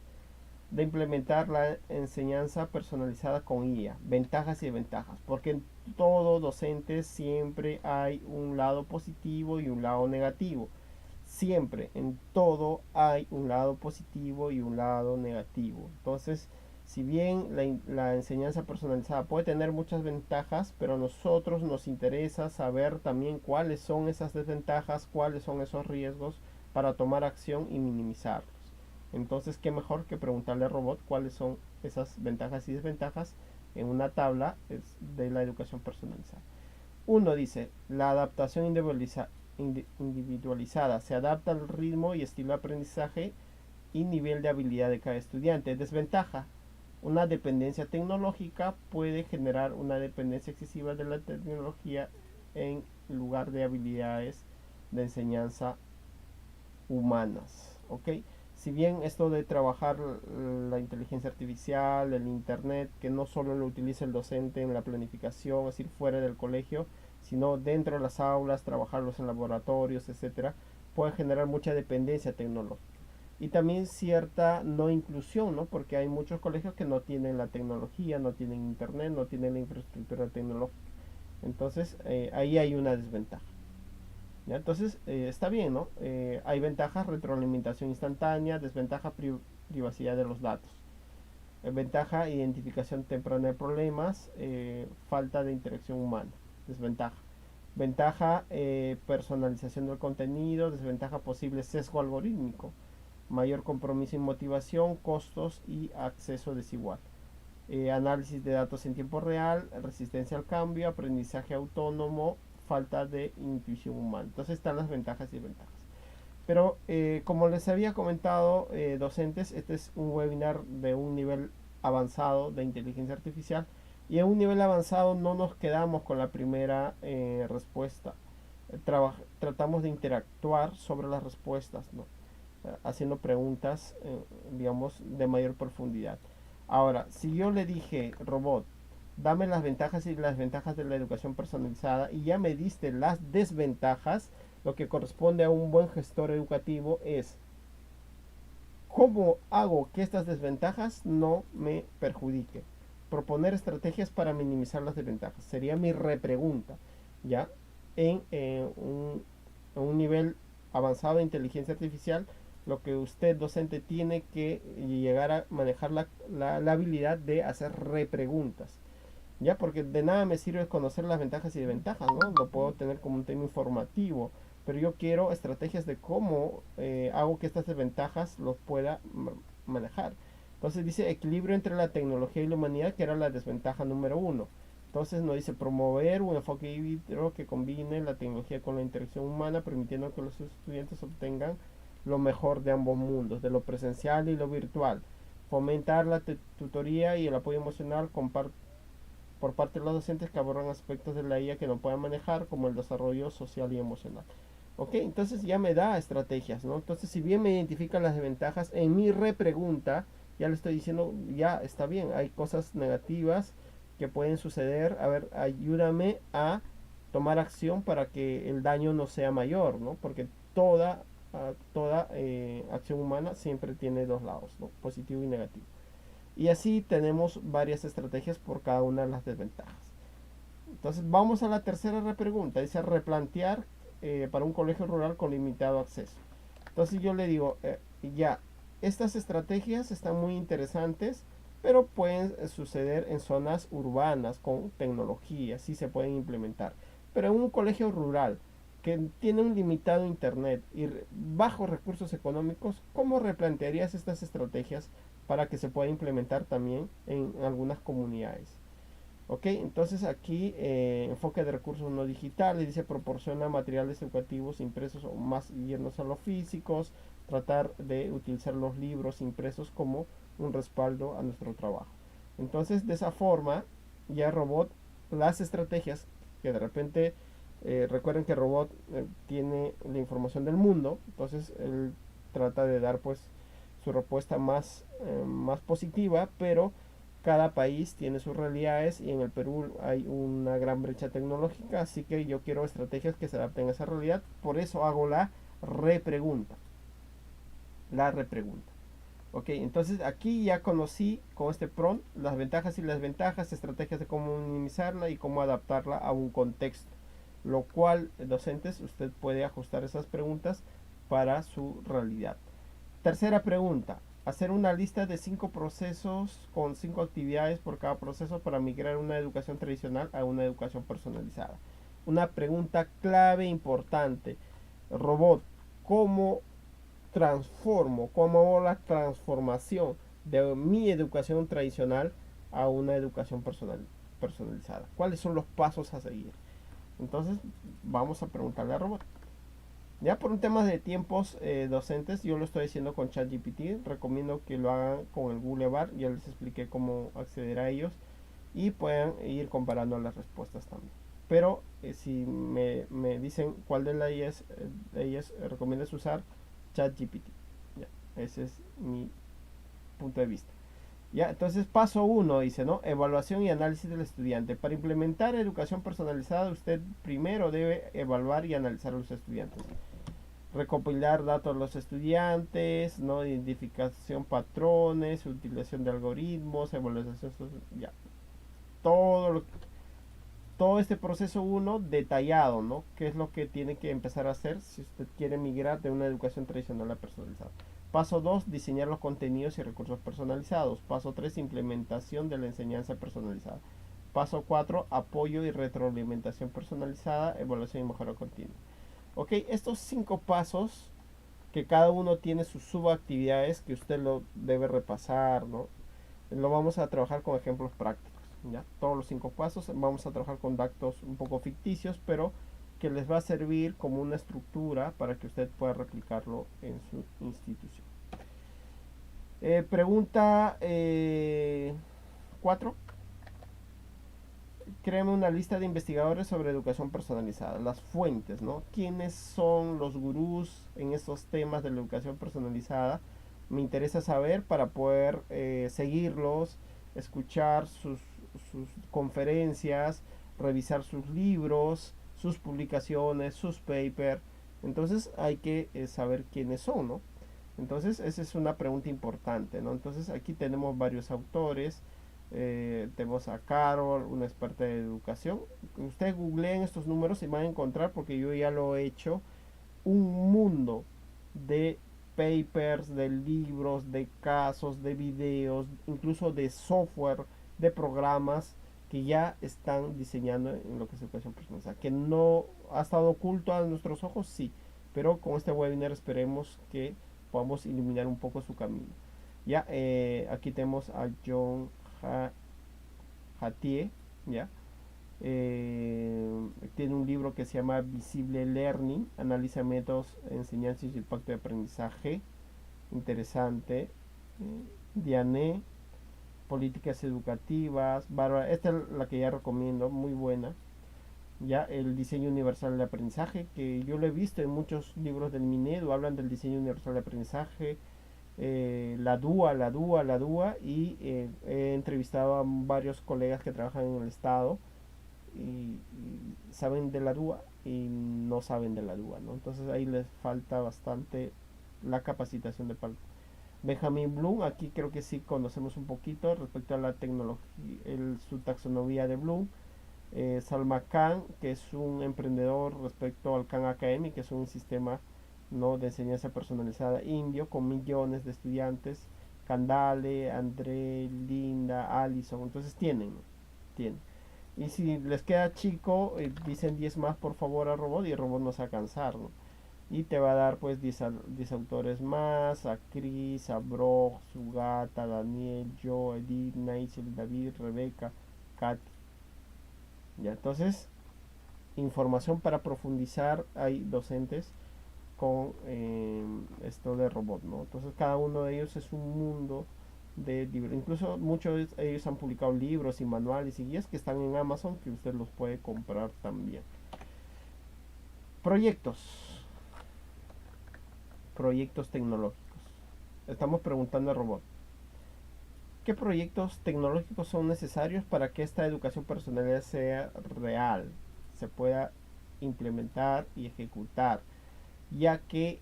de implementar la enseñanza personalizada con IA. Ventajas y desventajas. Porque en todo docente siempre hay un lado positivo y un lado negativo. Siempre, en todo hay un lado positivo y un lado negativo. Entonces, si bien la enseñanza personalizada puede tener muchas ventajas, pero a nosotros nos interesa saber también cuáles son esas desventajas, cuáles son esos riesgos para tomar acción y minimizarlos. Entonces, qué mejor que preguntarle al robot cuáles son esas ventajas y desventajas en una tabla de la educación personalizada. Uno dice, la adaptación individualizada se adapta al ritmo y estilo de aprendizaje y nivel de habilidad de cada estudiante. Desventaja, una dependencia tecnológica puede generar una dependencia excesiva de la tecnología en lugar de habilidades de enseñanza humanas. ¿Ok? Si bien esto de trabajar la inteligencia artificial, el internet, que no solo lo utiliza el docente en la planificación, es decir, fuera del colegio, sino dentro de las aulas, trabajarlos en laboratorios, etcétera, puede generar mucha dependencia tecnológica. Y también cierta no inclusión, ¿no? Porque hay muchos colegios que no tienen la tecnología, no tienen internet, no tienen la infraestructura tecnológica. Entonces, ahí hay una desventaja. ¿Ya? Entonces, está bien, ¿no? Hay ventajas, retroalimentación instantánea, desventaja, privacidad de los datos. Ventaja, identificación temprana de problemas, falta de interacción humana. Desventaja. Ventaja, personalización del contenido. Desventaja, posible sesgo algorítmico. Mayor compromiso y motivación, costos y acceso desigual. Análisis de datos en tiempo real, resistencia al cambio, aprendizaje autónomo, falta de intuición humana. Entonces están las ventajas y desventajas. Pero como les había comentado, docentes, este es un webinar de un nivel avanzado de inteligencia artificial y en un nivel avanzado no nos quedamos con la primera respuesta. Tratamos de interactuar sobre las respuestas, ¿no? Haciendo preguntas, digamos, de mayor profundidad. Ahora, si yo le dije, robot, dame las ventajas y las desventajas de la educación personalizada y ya me diste las desventajas, lo que corresponde a un buen gestor educativo es cómo hago que estas desventajas no me perjudiquen. Proponer estrategias para minimizar las desventajas. Sería mi repregunta, ¿ya? En un nivel avanzado de inteligencia artificial, lo que usted, docente, tiene que llegar a manejar la habilidad de hacer repreguntas. Ya, porque de nada me sirve conocer las ventajas y desventajas, ¿no? Lo puedo tener como un tema informativo, pero yo quiero estrategias de cómo hago que estas desventajas los pueda manejar. Entonces dice equilibrio entre la tecnología y la humanidad, que era la desventaja número uno. Entonces nos dice promover un enfoque híbrido que combine la tecnología con la interacción humana, permitiendo que los estudiantes obtengan lo mejor de ambos mundos, de lo presencial y lo virtual. Fomentar la tutoría y el apoyo emocional, por parte de los docentes que abordan aspectos de la IA que no puedan manejar, como el desarrollo social y emocional. Ok, entonces ya me da estrategias, ¿no? Entonces, si bien me identifica las desventajas, en mi repregunta ya le estoy diciendo, ya está bien, hay cosas negativas que pueden suceder. A ver, ayúdame a tomar acción para que el daño no sea mayor, ¿no? Porque toda acción humana siempre tiene dos lados, ¿no? Positivo y negativo. Y así tenemos varias estrategias por cada una de las desventajas. Entonces vamos a la tercera repregunta. Dice replantear para un colegio rural con limitado acceso. Entonces yo le digo, ya, estas estrategias están muy interesantes, pero pueden suceder en zonas urbanas con tecnología, sí se pueden implementar. Pero en un colegio rural que tiene un limitado internet y bajos recursos económicos, ¿cómo replantearías estas estrategias para que se pueda implementar también en algunas comunidades? Ok, entonces aquí enfoque de recursos no digitales, dice proporciona materiales educativos impresos o más yéndose a los físicos, tratar de utilizar los libros impresos como un respaldo a nuestro trabajo. Entonces, de esa forma, ya el robot, las estrategias que de repente, recuerden que el robot tiene la información del mundo, entonces él trata de dar pues su respuesta más positiva, pero cada país tiene sus realidades y en el Perú hay una gran brecha tecnológica, así que yo quiero estrategias que se adapten a esa realidad, por eso hago repregunta, la repregunta. Ok, entonces aquí ya conocí con este prompt las ventajas y las desventajas, estrategias de cómo minimizarla y cómo adaptarla a un contexto. Lo cual, docentes, usted puede ajustar esas preguntas para su realidad. Tercera pregunta. Hacer una lista de 5 procesos con 5 actividades por cada proceso para migrar una educación tradicional a una educación personalizada. Una pregunta clave importante. Robot, ¿cómo transformo, cómo hago la transformación de mi educación tradicional a una educación personalizada? ¿Cuáles son los pasos a seguir? Entonces vamos a preguntarle al robot. Ya por un tema de tiempos docentes, yo lo estoy haciendo con ChatGPT. Recomiendo que lo hagan con el Google Bar. Ya les expliqué cómo acceder a ellos y puedan ir comparando las respuestas también. Pero si me dicen cuál de ellas recomiendas usar, ChatGPT. Ya, ese es mi punto de vista. Ya, entonces paso uno dice, ¿no? Evaluación y análisis del estudiante. Para implementar educación personalizada, usted primero debe evaluar y analizar a los estudiantes. Recopilar datos de los estudiantes, ¿no? Identificación patrones, utilización de algoritmos, evaluación, ya. Todo lo, todo este proceso uno detallado, ¿no? ¿Qué es lo que tiene que empezar a hacer si usted quiere migrar de una educación tradicional a personalizada? Paso 2, diseñar los contenidos y recursos personalizados. Paso 3, implementación de la enseñanza personalizada. Paso 4, apoyo y retroalimentación personalizada, evaluación y mejora continua. Ok, estos 5 pasos que cada uno tiene sus subactividades que usted lo debe repasar, ¿no? Lo vamos a trabajar con ejemplos prácticos. ¿Ya? Todos los 5 pasos vamos a trabajar con datos un poco ficticios, pero que les va a servir como una estructura para que usted pueda replicarlo en su institución. Pregunta 4. Créeme una lista de investigadores sobre educación personalizada. Las fuentes, ¿no? ¿Quiénes son los gurús en estos temas de la educación personalizada? Me interesa saber para poder seguirlos, escuchar sus conferencias, revisar sus libros, sus publicaciones, sus papers. Entonces hay que saber quiénes son, ¿no? Entonces esa es una pregunta importante, ¿no? Entonces aquí tenemos varios autores. Tenemos a Carol, una experta de educación. Ustedes googleen estos números y van a encontrar, porque yo ya lo he hecho, un mundo de papers, de libros, de casos, de videos, incluso de software, de programas que ya están diseñando en lo que es educación personalizada. Que no ha estado oculto a nuestros ojos, sí, pero con este webinar esperemos que podamos iluminar un poco su camino. Ya, aquí tenemos a John Hattie, ¿ya? Tiene un libro que se llama Visible Learning, analiza métodos, enseñanza y su impacto de aprendizaje, interesante. Diane, políticas educativas, Bárbara, esta es la que ya recomiendo, muy buena. Ya el diseño universal de aprendizaje, que yo lo he visto en muchos libros del Minedu, hablan del diseño universal de aprendizaje. La DUA, y he entrevistado a varios colegas que trabajan en el Estado y saben de la DUA y no saben de la DUA, ¿no? Entonces ahí les falta bastante la capacitación de parte. Benjamin Bloom, aquí creo que sí conocemos un poquito respecto a la tecnología, su taxonomía de Bloom. Salma Khan, que es un emprendedor respecto al Khan Academy, que es un sistema, ¿no?, de enseñanza personalizada indio con millones de estudiantes. Candale, André, Linda, Allison, entonces tienen. Y si les queda chico, dicen 10 más por favor al robot y el robot no se va a cansar, ¿no? Y te va a dar pues 10 autores más, a Chris, a Brock, Sugata, Daniel, Joe, Edith, Naisel, David, Rebeca, Katy. Ya, entonces, información para profundizar, hay docentes con esto de robot, ¿no? Entonces cada uno de ellos es un mundo incluso muchos de ellos han publicado libros y manuales y guías que están en Amazon, que usted los puede comprar también. Proyectos tecnológicos. Estamos preguntando al robot: ¿qué proyectos tecnológicos son necesarios para que esta educación personal sea real, se pueda implementar y ejecutar? Ya que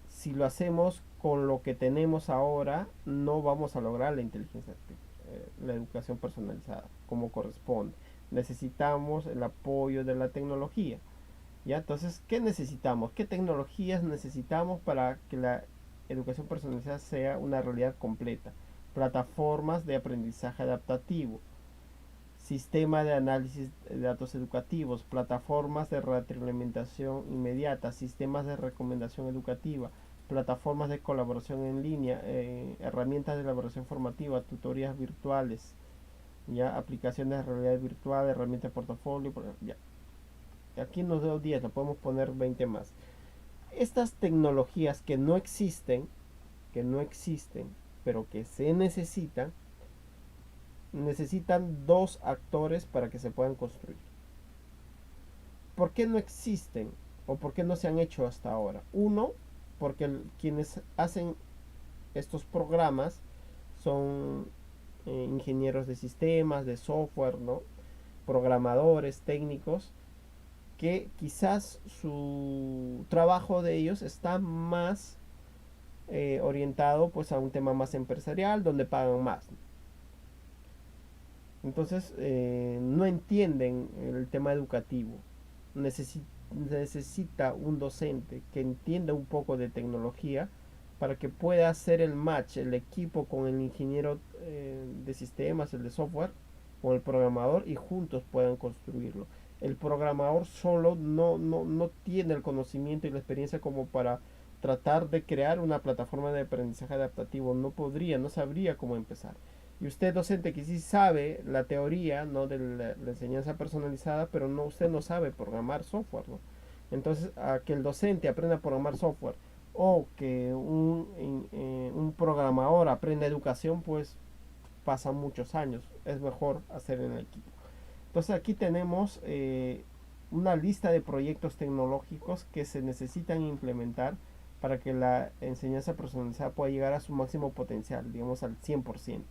si lo hacemos con lo que tenemos ahora, no vamos a lograr la educación personalizada como corresponde. Necesitamos el apoyo de la tecnología. ¿Ya? Entonces, ¿qué necesitamos? ¿Qué tecnologías necesitamos para que la educación personalizada sea una realidad completa? Plataformas de aprendizaje adaptativo, sistema de análisis de datos educativos, plataformas de retroalimentación inmediata, sistemas de recomendación educativa, plataformas de colaboración en línea, herramientas de elaboración formativa, tutorías virtuales, ya, aplicaciones de realidad virtual, herramientas de portafolio, ya. Aquí nos doy 10, lo podemos poner 20 más. Estas tecnologías que no existen, pero que se necesitan dos actores para que se puedan construir. ¿Por qué no existen o por qué no se han hecho hasta ahora? Uno, porque quienes hacen estos programas son ingenieros de sistemas, de software, ¿no? Programadores, técnicos, que quizás su trabajo de ellos está más orientado pues a un tema más empresarial, donde pagan más. Entonces no entienden el tema educativo. Necesita un docente que entienda un poco de tecnología para que pueda hacer el match, el equipo con el ingeniero de sistemas, el de software, con el programador, y juntos puedan construirlo. El programador solo no tiene el conocimiento y la experiencia como para tratar de crear una plataforma de aprendizaje adaptativo. No sabría cómo empezar. Y usted, docente, que sí sabe la teoría, ¿no?, de la enseñanza personalizada, pero usted no sabe programar software, ¿no? Entonces, a que el docente aprenda a programar software o que un programador aprenda educación, pues pasan muchos años. Es mejor hacer en equipo. Entonces, aquí tenemos una lista de proyectos tecnológicos que se necesitan implementar para que la enseñanza personalizada pueda llegar a su máximo potencial, digamos al 100%.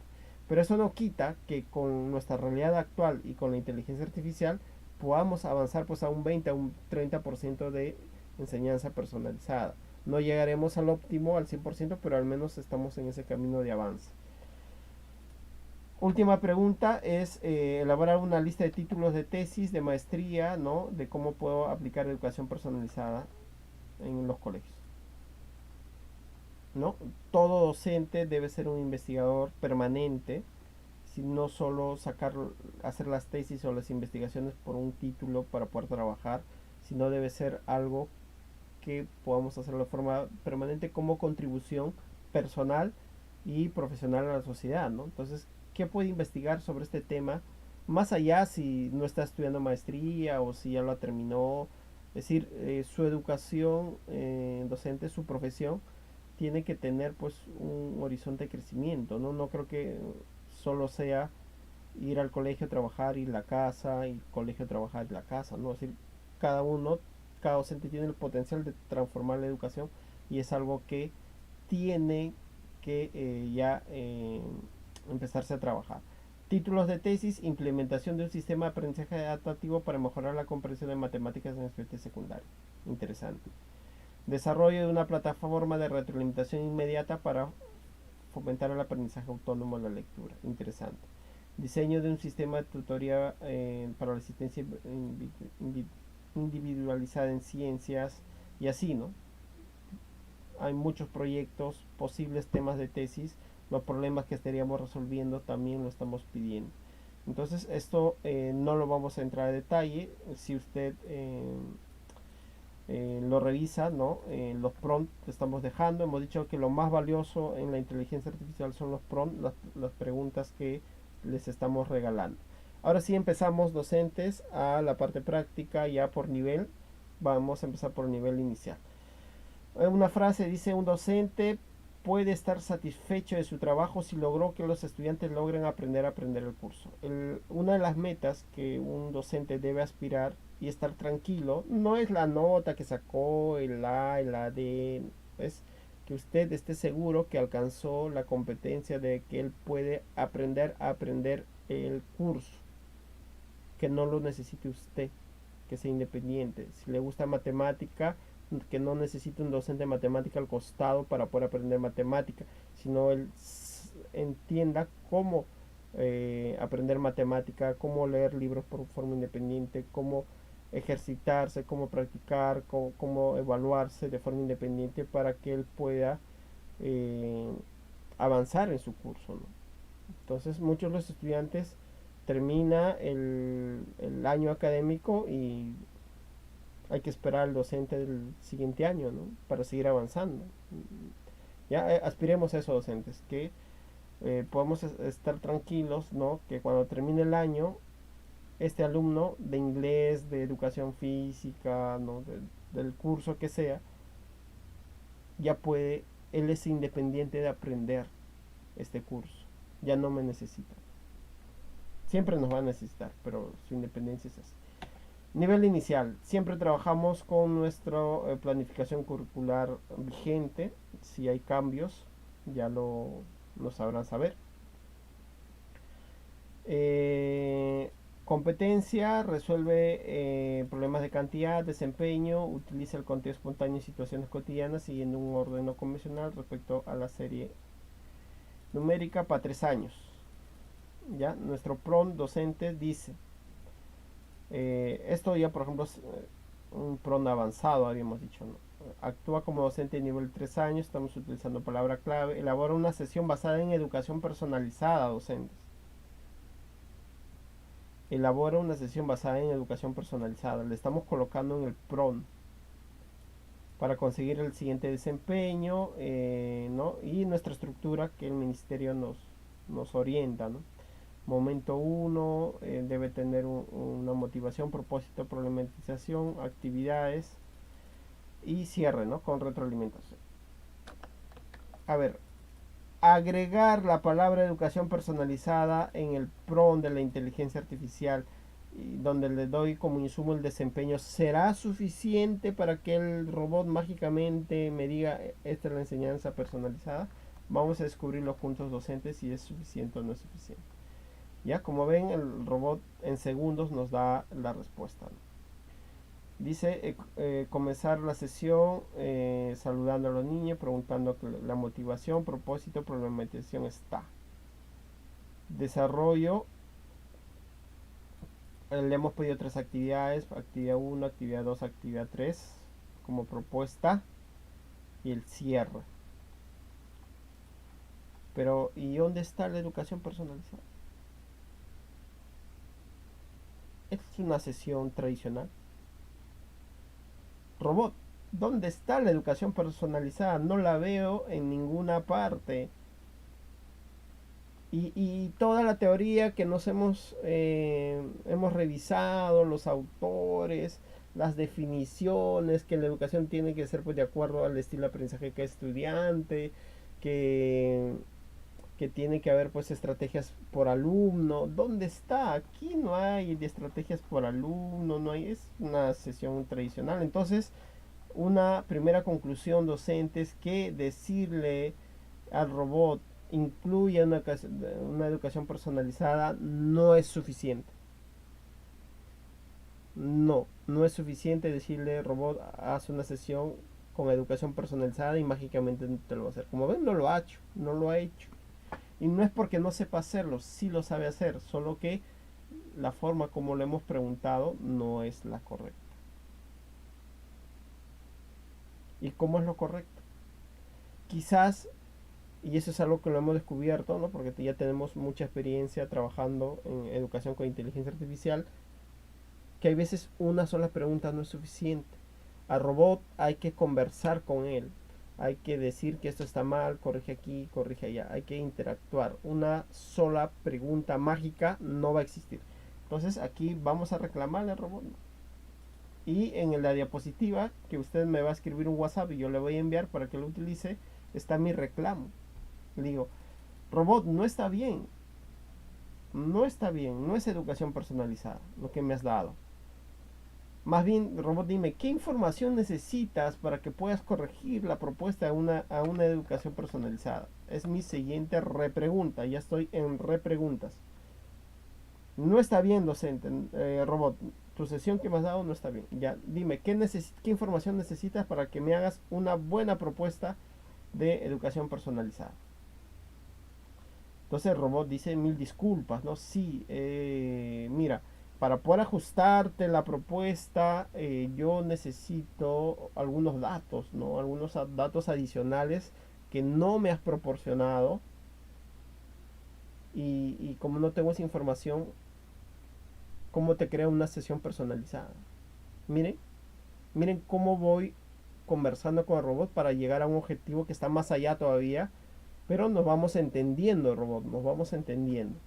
Pero eso no quita que con nuestra realidad actual y con la inteligencia artificial podamos avanzar pues a un 20, a un 30% de enseñanza personalizada. No llegaremos al óptimo, al 100%, pero al menos estamos en ese camino de avance. Última pregunta es elaborar una lista de títulos de tesis, de maestría, ¿no?, de cómo puedo aplicar educación personalizada en los colegios, ¿no? Todo docente debe ser un investigador permanente, si no solo hacer las tesis o las investigaciones por un título para poder trabajar, sino debe ser algo que podamos hacer de forma permanente como contribución personal y profesional a la sociedad, ¿no? Entonces, ¿qué puede investigar sobre este tema? Más allá si no está estudiando maestría o si ya lo terminó, es decir, su educación docente, su profesión, tiene que tener pues un horizonte de crecimiento, ¿no? No creo que solo sea ir al colegio a trabajar y la casa, y colegio a trabajar y la casa, ¿no? Es decir, cada uno, cada docente tiene el potencial de transformar la educación, y es algo que tiene que ya empezarse a trabajar. Títulos de tesis: implementación de un sistema de aprendizaje adaptativo para mejorar la comprensión de matemáticas en estudiantes secundarios. Interesante. Desarrollo de una plataforma de retroalimentación inmediata para fomentar el aprendizaje autónomo en la lectura. Interesante. Diseño de un sistema de tutoría para la asistencia individualizada en ciencias, y así, ¿no? Hay muchos proyectos, posibles temas de tesis, los problemas que estaríamos resolviendo también lo estamos pidiendo. Entonces esto no lo vamos a entrar a detalle. Si usted lo revisa, ¿no? Los prompts que estamos dejando, hemos dicho que lo más valioso en la inteligencia artificial son los prompts, las preguntas que les estamos regalando. Ahora sí empezamos, docentes, a la parte práctica ya por nivel. Vamos a empezar por el nivel inicial. Una frase dice: un docente puede estar satisfecho de su trabajo si logró que los estudiantes logren aprender a aprender el curso. Una de las metas que un docente debe aspirar y estar tranquilo no es la nota que sacó, el A, el AD, es que usted esté seguro que alcanzó la competencia de que él puede aprender a aprender el curso, que no lo necesite usted, que sea independiente. Si le gusta matemática, que no necesite un docente de matemática al costado para poder aprender matemática, sino él entienda cómo aprender matemática, cómo leer libros por forma independiente, cómo ejercitarse, cómo practicar, cómo evaluarse de forma independiente para que él pueda eh, avanzar en su curso, ¿no? Entonces muchos de los estudiantes termina el año académico y hay que esperar al docente del siguiente año, ¿no? Para seguir avanzando. Ya aspiremos a eso, docentes, que podamos estar tranquilos, ¿no? Que cuando termine el año, este alumno de inglés, de educación física, ¿no? Del curso que sea, ya puede, él es independiente de aprender este curso. Ya no me necesita. Siempre nos va a necesitar, pero su independencia es así. Nivel inicial. Siempre trabajamos con nuestra planificación curricular vigente. Si hay cambios, ya lo sabrán saber. Competencia, resuelve problemas de cantidad, desempeño, utiliza el conteo espontáneo en situaciones cotidianas siguiendo un orden no convencional respecto a la serie numérica para 3 años. ¿Ya? Nuestro PRON docente dice, esto ya por ejemplo es un PRON avanzado, habíamos dicho, ¿no? Actúa como docente de nivel 3 años, estamos utilizando palabra clave, elabora una sesión basada en educación personalizada a docentes. Elabora una sesión basada en educación personalizada, le estamos colocando en el PRON para conseguir el siguiente desempeño, ¿no? Y nuestra estructura que el ministerio nos orienta, ¿no? Momento 1 debe tener una motivación, propósito, problematización, actividades y cierre, ¿no? Con retroalimentación. A ver, agregar la palabra educación personalizada en el PRON de la inteligencia artificial, donde le doy como insumo el desempeño, ¿será suficiente para que el robot mágicamente me diga esta es la enseñanza personalizada? Vamos a descubrirlo juntos docentes si es suficiente o no es suficiente. Ya, como ven, el robot en segundos nos da la respuesta, ¿no? Dice comenzar la sesión saludando a los niños, preguntando la motivación, propósito, problematización está. Desarrollo. Le hemos pedido 3 actividades, actividad 1, actividad 2, actividad 3 como propuesta y el cierre. Pero ¿y dónde está la educación personalizada? ¿Es una sesión tradicional? Robot, ¿dónde está la educación personalizada? No la veo en ninguna parte. Y toda la teoría que nos hemos revisado, los autores, las definiciones, que la educación tiene que ser pues, de acuerdo al estilo de aprendizaje que es estudiante, que, que tiene que haber pues estrategias por alumno. ¿Dónde está? Aquí no hay de estrategias por alumno, no hay, es una sesión tradicional. Entonces, una primera conclusión docente es que decirle al robot incluya una educación personalizada no es suficiente. No es suficiente decirle robot haz una sesión con educación personalizada y mágicamente te lo va a hacer. Como ven, no lo ha hecho, no lo ha hecho. Y no es porque no sepa hacerlo, sí lo sabe hacer, solo que la forma como lo hemos preguntado no es la correcta. ¿Y cómo es lo correcto? Quizás, y eso es algo que lo hemos descubierto, ¿no? Porque ya tenemos mucha experiencia trabajando en educación con inteligencia artificial, que hay veces una sola pregunta no es suficiente. Al robot hay que conversar con él, hay que decir que esto está mal, corrige aquí, corrige allá, hay que interactuar. Una sola pregunta mágica no va a existir. Entonces aquí vamos a reclamarle al robot. Y en la diapositiva que usted me va a escribir un WhatsApp y yo le voy a enviar para que lo utilice, está mi reclamo. Le digo, robot, no está bien, no está bien, no es educación personalizada lo que me has dado. Más bien, robot, dime, ¿qué información necesitas para que puedas corregir la propuesta a una educación personalizada? Es mi siguiente repregunta, ya estoy en repreguntas. No está bien, docente, robot, tu sesión que me has dado no está bien. Ya, dime, ¿qué información necesitas para que me hagas una buena propuesta de educación personalizada? Entonces el robot dice mil disculpas, ¿no? Sí, mira, para poder ajustarte la propuesta, yo necesito algunos datos, ¿no? Algunos datos adicionales que no me has proporcionado y como no tengo esa información, ¿cómo te creo una sesión personalizada? Miren, miren cómo voy conversando con el robot para llegar a un objetivo que está más allá todavía, pero nos vamos entendiendo, robot, nos vamos entendiendo.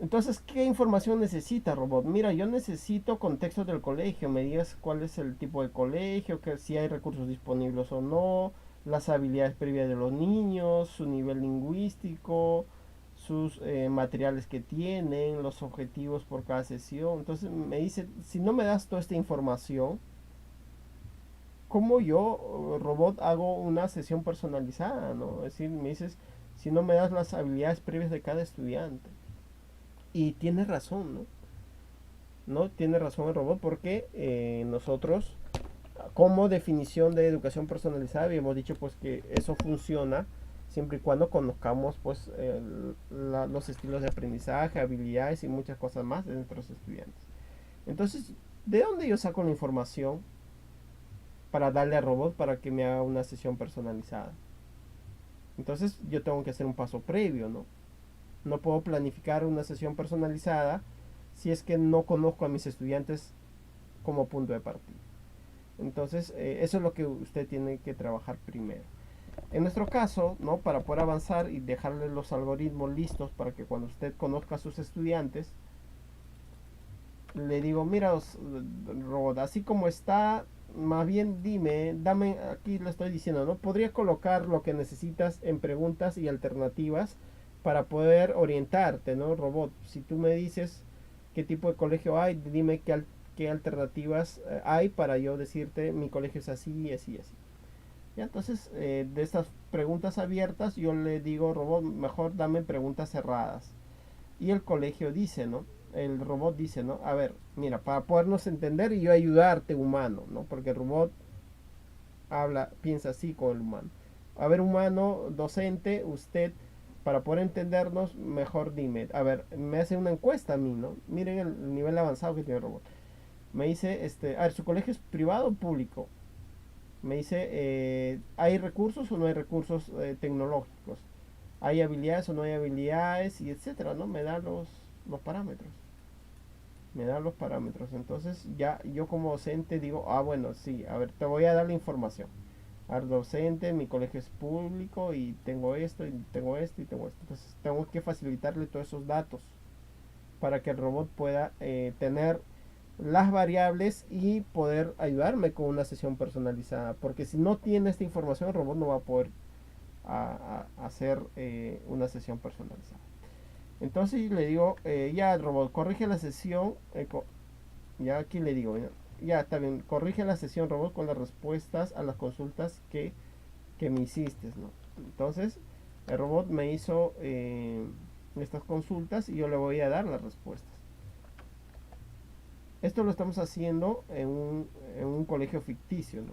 Entonces, ¿qué información necesita, robot? Mira, yo necesito contexto del colegio, me digas cuál es el tipo de colegio, que si hay recursos disponibles o no, las habilidades previas de los niños, su nivel lingüístico, sus materiales que tienen, los objetivos por cada sesión. Entonces me dice, si no me das toda esta información, ¿cómo yo, robot, hago una sesión personalizada, ¿no? Es decir, me dices, si no me das las habilidades previas de cada estudiante. Y tiene razón, ¿no? ¿No? Tiene razón el robot porque nosotros, como definición de educación personalizada, habíamos dicho pues que eso funciona siempre y cuando conozcamos pues los estilos de aprendizaje, habilidades y muchas cosas más de nuestros estudiantes. Entonces, ¿de dónde yo saco la información para darle al robot para que me haga una sesión personalizada? Entonces yo tengo que hacer un paso previo, ¿no? No puedo planificar una sesión personalizada si es que no conozco a mis estudiantes como punto de partida. Entonces, eso es lo que usted tiene que trabajar primero. En nuestro caso, ¿no? Para poder avanzar y dejarle los algoritmos listos para que cuando usted conozca a sus estudiantes, le digo, mira, robot, así como está, más bien dime, dame, aquí le estoy diciendo, ¿no? Podría colocar lo que necesitas en preguntas y alternativas para poder orientarte, ¿no? Robot, si tú me dices qué tipo de colegio hay, dime qué alternativas hay para yo decirte mi colegio es así, así, así. Ya, entonces, de estas preguntas abiertas, yo le digo, robot, mejor dame preguntas cerradas. Y el colegio dice, ¿no? El robot dice, ¿no? A ver, mira, para podernos entender y yo ayudarte, humano, ¿no? Porque el robot habla, piensa así con el humano. A ver, humano, docente, usted, para poder entendernos, mejor dime. A ver, me hace una encuesta a mí, ¿no? Miren el nivel avanzado que tiene el robot. Me dice, a ver, ¿su colegio es privado o público? Me dice, ¿hay recursos o no hay recursos tecnológicos? ¿Hay habilidades o no hay habilidades? Y etcétera, ¿no? Me da los parámetros. Me da los parámetros. Entonces ya yo como docente digo, ah, bueno, sí, a ver, te voy a dar la información. A ver, docente, mi colegio es público y tengo esto y tengo esto y tengo esto. Entonces tengo que facilitarle todos esos datos para que el robot pueda tener las variables y poder ayudarme con una sesión personalizada. Porque si no tiene esta información, el robot no va a poder hacer una sesión personalizada. Entonces le digo, ya el robot, corrige la sesión. Ya aquí le digo, ya está bien, corrige la sesión robot con las respuestas a las consultas que me hiciste, ¿no? Entonces, el robot me hizo estas consultas y yo le voy a dar las respuestas. Esto lo estamos haciendo en un colegio ficticio, ¿no?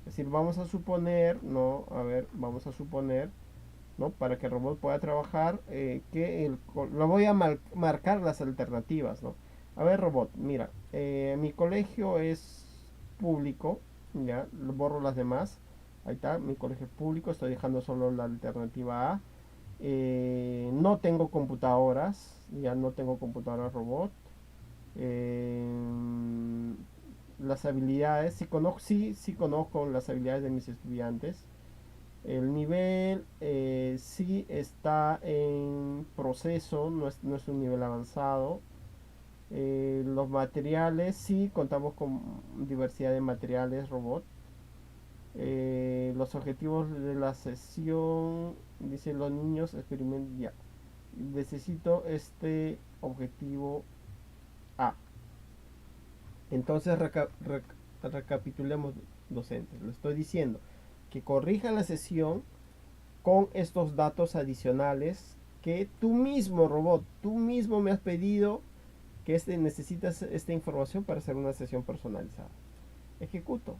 Es decir, vamos a suponer, ¿no? A ver, vamos a suponer, ¿no? Para que el robot pueda trabajar, lo voy a marcar las alternativas, ¿no? A ver, robot, mira, mi colegio es público, ya, borro las demás. Ahí está, mi colegio es público, estoy dejando solo la alternativa A. No tengo computadoras, ya no tengo computadoras robot. Eh, las habilidades, sí conozco las habilidades de mis estudiantes. El nivel sí está en proceso, no es un nivel avanzado. Los materiales, sí contamos con diversidad de materiales robot. Los objetivos de la sesión, dice los niños experimentan ya. Necesito este objetivo A. Entonces recapitulemos, docentes. Le estoy diciendo que corrija la sesión con estos datos adicionales que tú mismo, robot, tú mismo me has pedido que necesitas esta información para hacer una sesión personalizada. Ejecuto.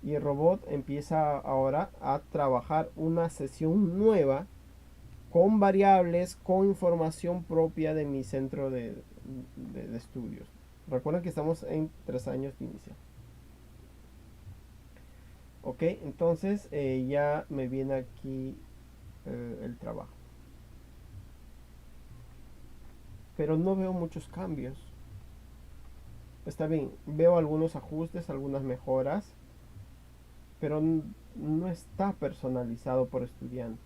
Y el robot empieza ahora a trabajar una sesión nueva con variables, con información propia de mi centro de estudios. Recuerden que estamos en 3 años de inicio. Ok, entonces ya me viene aquí el trabajo. Pero no veo muchos cambios. Está bien, veo algunos ajustes, algunas mejoras, pero no está personalizado por estudiante.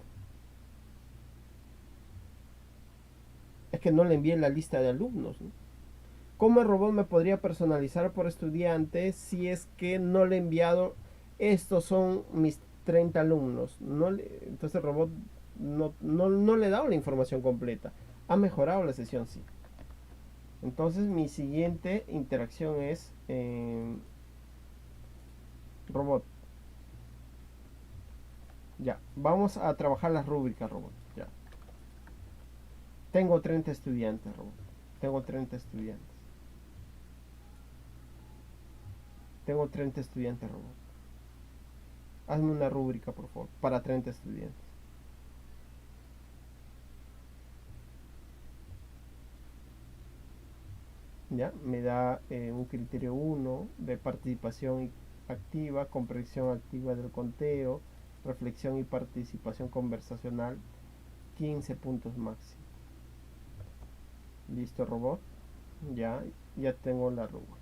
Es que no le envié la lista de alumnos, ¿no? ¿Cómo el robot me podría personalizar por estudiante si es que no le he enviado estos son mis 30 alumnos? Entonces el robot no le he dado la información completa. Ha mejorado la sesión, sí. Entonces mi siguiente interacción es robot. Ya, vamos a trabajar las rúbricas, robot. Ya. Tengo 30 estudiantes, robot. Tengo 30 estudiantes. Tengo 30 estudiantes, robot. Hazme una rúbrica, por favor, para 30 estudiantes. ¿Ya? Me da un criterio 1 de participación activa, comprensión activa del conteo, reflexión y participación conversacional, 15 puntos máximo. Listo, robot. Ya tengo la rúbrica.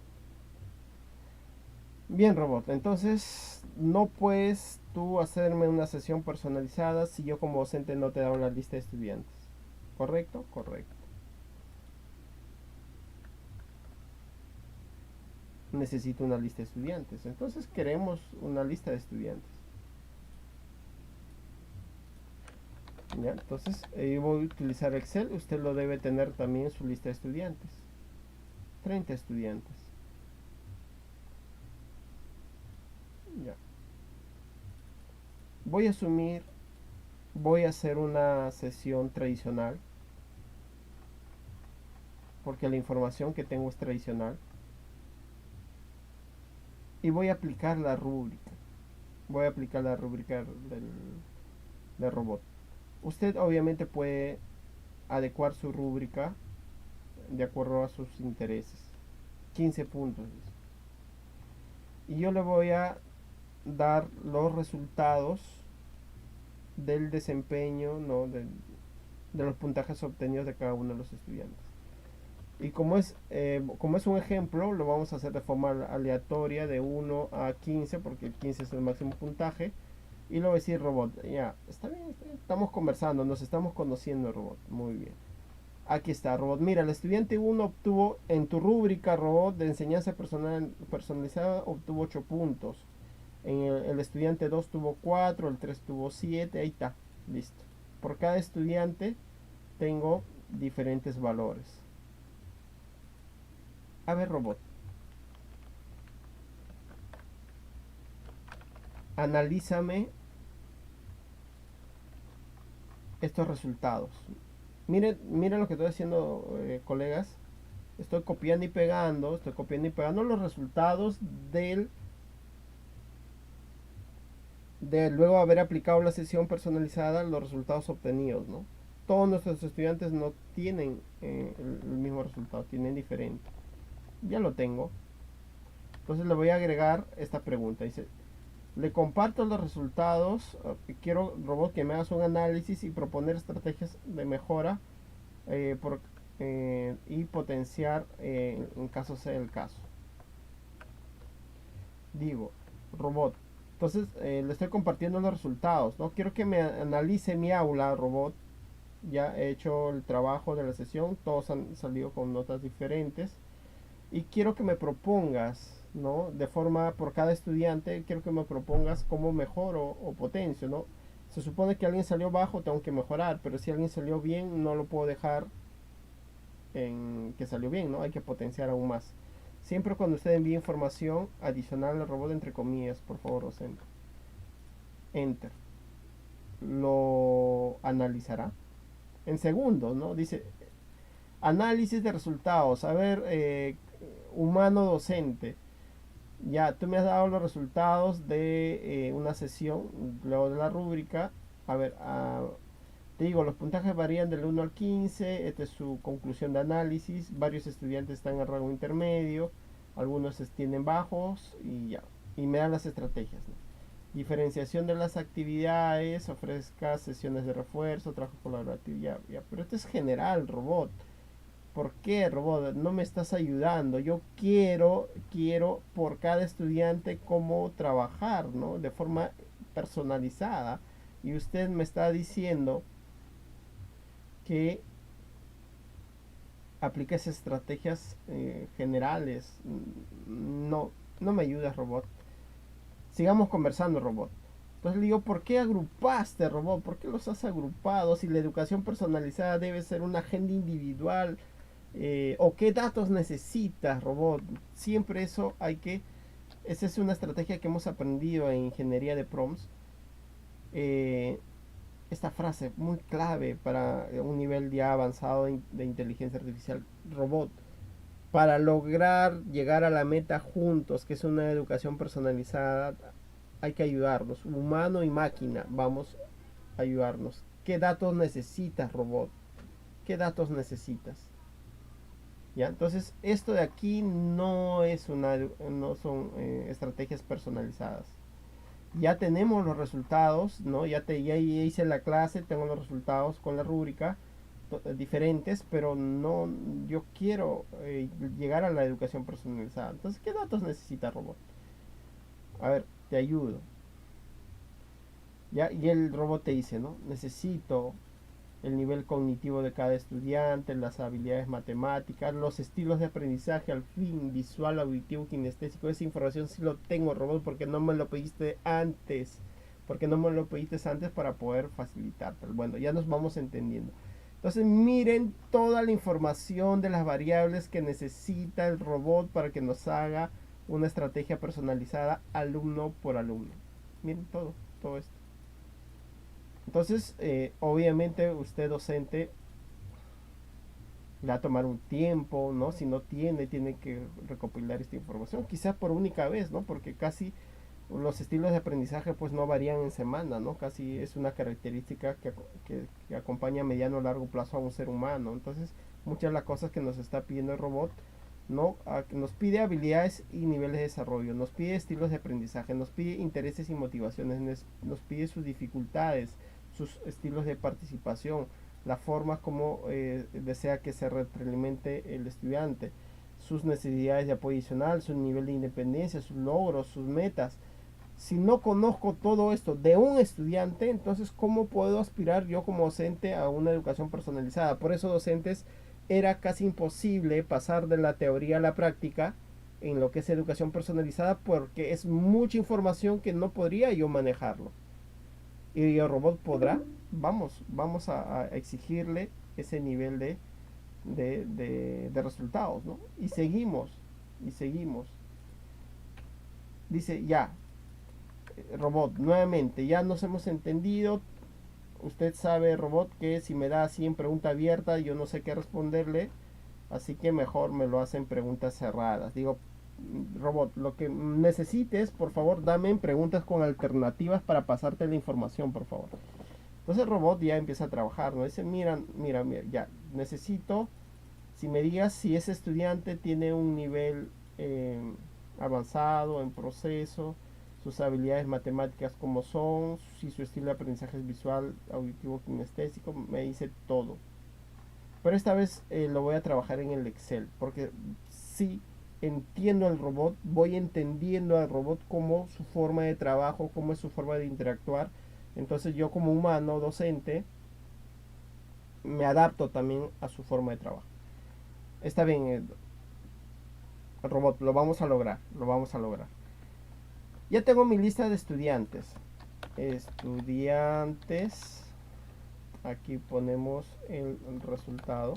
Bien, robot, entonces no puedes tú hacerme una sesión personalizada si yo como docente no te he dado la lista de estudiantes. ¿Correcto? Correcto. Necesito una lista de estudiantes. Entonces queremos una lista de estudiantes. ¿Ya? Entonces voy a utilizar Excel. Usted lo debe tener también su lista de estudiantes. 30 estudiantes. Ya. Voy a hacer una sesión tradicional. Porque la información que tengo es tradicional. Y voy a aplicar la rúbrica. Voy a aplicar la rúbrica del robot. Usted obviamente puede adecuar su rúbrica de acuerdo a sus intereses. 15 puntos. Y yo le voy a dar los resultados del desempeño, ¿no? de los puntajes obtenidos de cada uno de los estudiantes. Y como es un ejemplo, lo vamos a hacer de forma aleatoria de 1 a 15, porque el 15 es el máximo puntaje. Y lo voy a decir robot. Ya, está bien, estamos conversando, nos estamos conociendo, robot. Muy bien. Aquí está, robot. Mira, el estudiante 1 obtuvo en tu rúbrica, robot, de enseñanza personalizada, obtuvo 8 puntos. En el estudiante 2 tuvo 4, el 3 tuvo 7, ahí está, listo. Por cada estudiante tengo diferentes valores. A ver, robot. Analízame estos resultados. Miren lo que estoy haciendo, colegas. Estoy copiando y pegando los resultados de luego haber aplicado la sesión personalizada, los resultados obtenidos, ¿no? Todos nuestros estudiantes no tienen el mismo resultado, tienen diferente. Ya lo tengo. Entonces le voy a agregar esta pregunta. Dice, le comparto los resultados. Quiero, robot, que me hagas un análisis y proponer estrategias de mejora eh, por, y potenciar en caso sea el caso. Digo, robot. Entonces le estoy compartiendo los resultados. No quiero que me analice mi aula, robot. Ya he hecho el trabajo de la sesión. Todos han salido con notas diferentes. Y quiero que me propongas ¿no? De forma, por cada estudiante, quiero que me propongas cómo mejoro o potencio, ¿no? Se supone que alguien salió bajo, tengo que mejorar, pero si alguien salió bien, no lo puedo dejar en que salió bien, ¿no? Hay que potenciar aún más. Siempre cuando usted envíe información adicional al robot, entre comillas, por favor, docente. Enter. Lo analizará en segundos, ¿no? Dice, análisis de resultados. A ver, humano docente. Ya, tú me has dado los resultados de una sesión, luego de la rúbrica. A ver, te digo, los puntajes varían del 1 al 15. Esta es su conclusión de análisis. Varios estudiantes están en rango intermedio, algunos tienen bajos y ya. Y me dan las estrategias, ¿no? Diferenciación de las actividades, ofrezca sesiones de refuerzo, trabajo colaborativo, ya, ya. Pero esto es general, robot. ¿Por qué, robot? No me estás ayudando. Yo quiero por cada estudiante cómo trabajar, ¿no? De forma personalizada. Y usted me está diciendo que apliques estrategias generales. No, no me ayudas, robot. Sigamos conversando, robot. Entonces le digo, ¿por qué agrupaste, robot? ¿Por qué los has agrupado? Si la educación personalizada debe ser una agenda individual. ¿O qué datos necesitas, robot? Siempre eso hay que... Esa es una estrategia que hemos aprendido en ingeniería de prompts. Eh, esta frase muy clave para un nivel ya avanzado de inteligencia artificial, robot. Para lograr llegar a la meta juntos, que es una educación personalizada, hay que ayudarnos. Humano y máquina, vamos a ayudarnos. ¿Qué datos necesitas, robot? ¿Qué datos necesitas? ¿Ya? Entonces, esto de aquí no son estrategias personalizadas. Ya tenemos los resultados, ¿no? Ya hice la clase, tengo los resultados con la rúbrica diferentes, pero no, yo quiero llegar a la educación personalizada. Entonces, ¿qué datos necesita robot? A ver, te ayudo. ¿Ya? Y el robot te dice, ¿no? Necesito el nivel cognitivo de cada estudiante, las habilidades matemáticas, los estilos de aprendizaje, al fin, visual, auditivo, kinestésico. Esa información sí lo tengo, robot, porque no me lo pediste antes. Porque no me lo pediste antes para poder facilitarte. Bueno, ya nos vamos entendiendo. Entonces miren toda la información de las variables que necesita el robot para que nos haga una estrategia personalizada alumno por alumno. Miren todo esto. Entonces, obviamente usted docente le va a tomar un tiempo, ¿no? Si no tiene que recopilar esta información, quizás por única vez, ¿no? Porque casi los estilos de aprendizaje pues no varían en semana, ¿no? Casi es una característica que acompaña a mediano o largo plazo a un ser humano. Entonces, muchas de las cosas que nos está pidiendo el robot, ¿no? Nos pide habilidades y niveles de desarrollo, nos pide estilos de aprendizaje, nos pide intereses y motivaciones, nos pide sus dificultades, sus estilos de participación, la forma como desea que se retroalimente el estudiante, sus necesidades de apoyo adicional, su nivel de independencia, sus logros, sus metas. Si no conozco todo esto de un estudiante, entonces ¿cómo puedo aspirar yo como docente a una educación personalizada? Por eso, docentes, era casi imposible pasar de la teoría a la práctica en lo que es educación personalizada, porque es mucha información que no podría yo manejarlo. Y el robot podrá. Vamos a exigirle ese nivel de resultados, ¿no? Y seguimos. Dice, ya, robot, nuevamente, ya nos hemos entendido. Usted sabe, robot, que si me da así en pregunta abierta, yo no sé qué responderle. Así que mejor me lo hacen preguntas cerradas. Digo, robot, lo que necesites, por favor, dame en preguntas con alternativas para pasarte la información, por favor. Entonces el robot ya empieza a trabajar, ¿no? Dice, mira, ya, necesito, si me digas si ese estudiante tiene un nivel avanzado, en proceso, sus habilidades matemáticas como son, si su estilo de aprendizaje es visual, auditivo, kinestésico, me dice todo. Pero esta vez lo voy a trabajar en el Excel, porque si entiendo al robot, voy entendiendo al robot como su forma de trabajo, cómo es su forma de interactuar. Entonces yo como humano docente me adapto también a su forma de trabajo. Está bien, Robot, lo vamos a lograr, lo vamos a lograr. Ya tengo mi lista de estudiantes. Estudiantes. Aquí ponemos el resultado.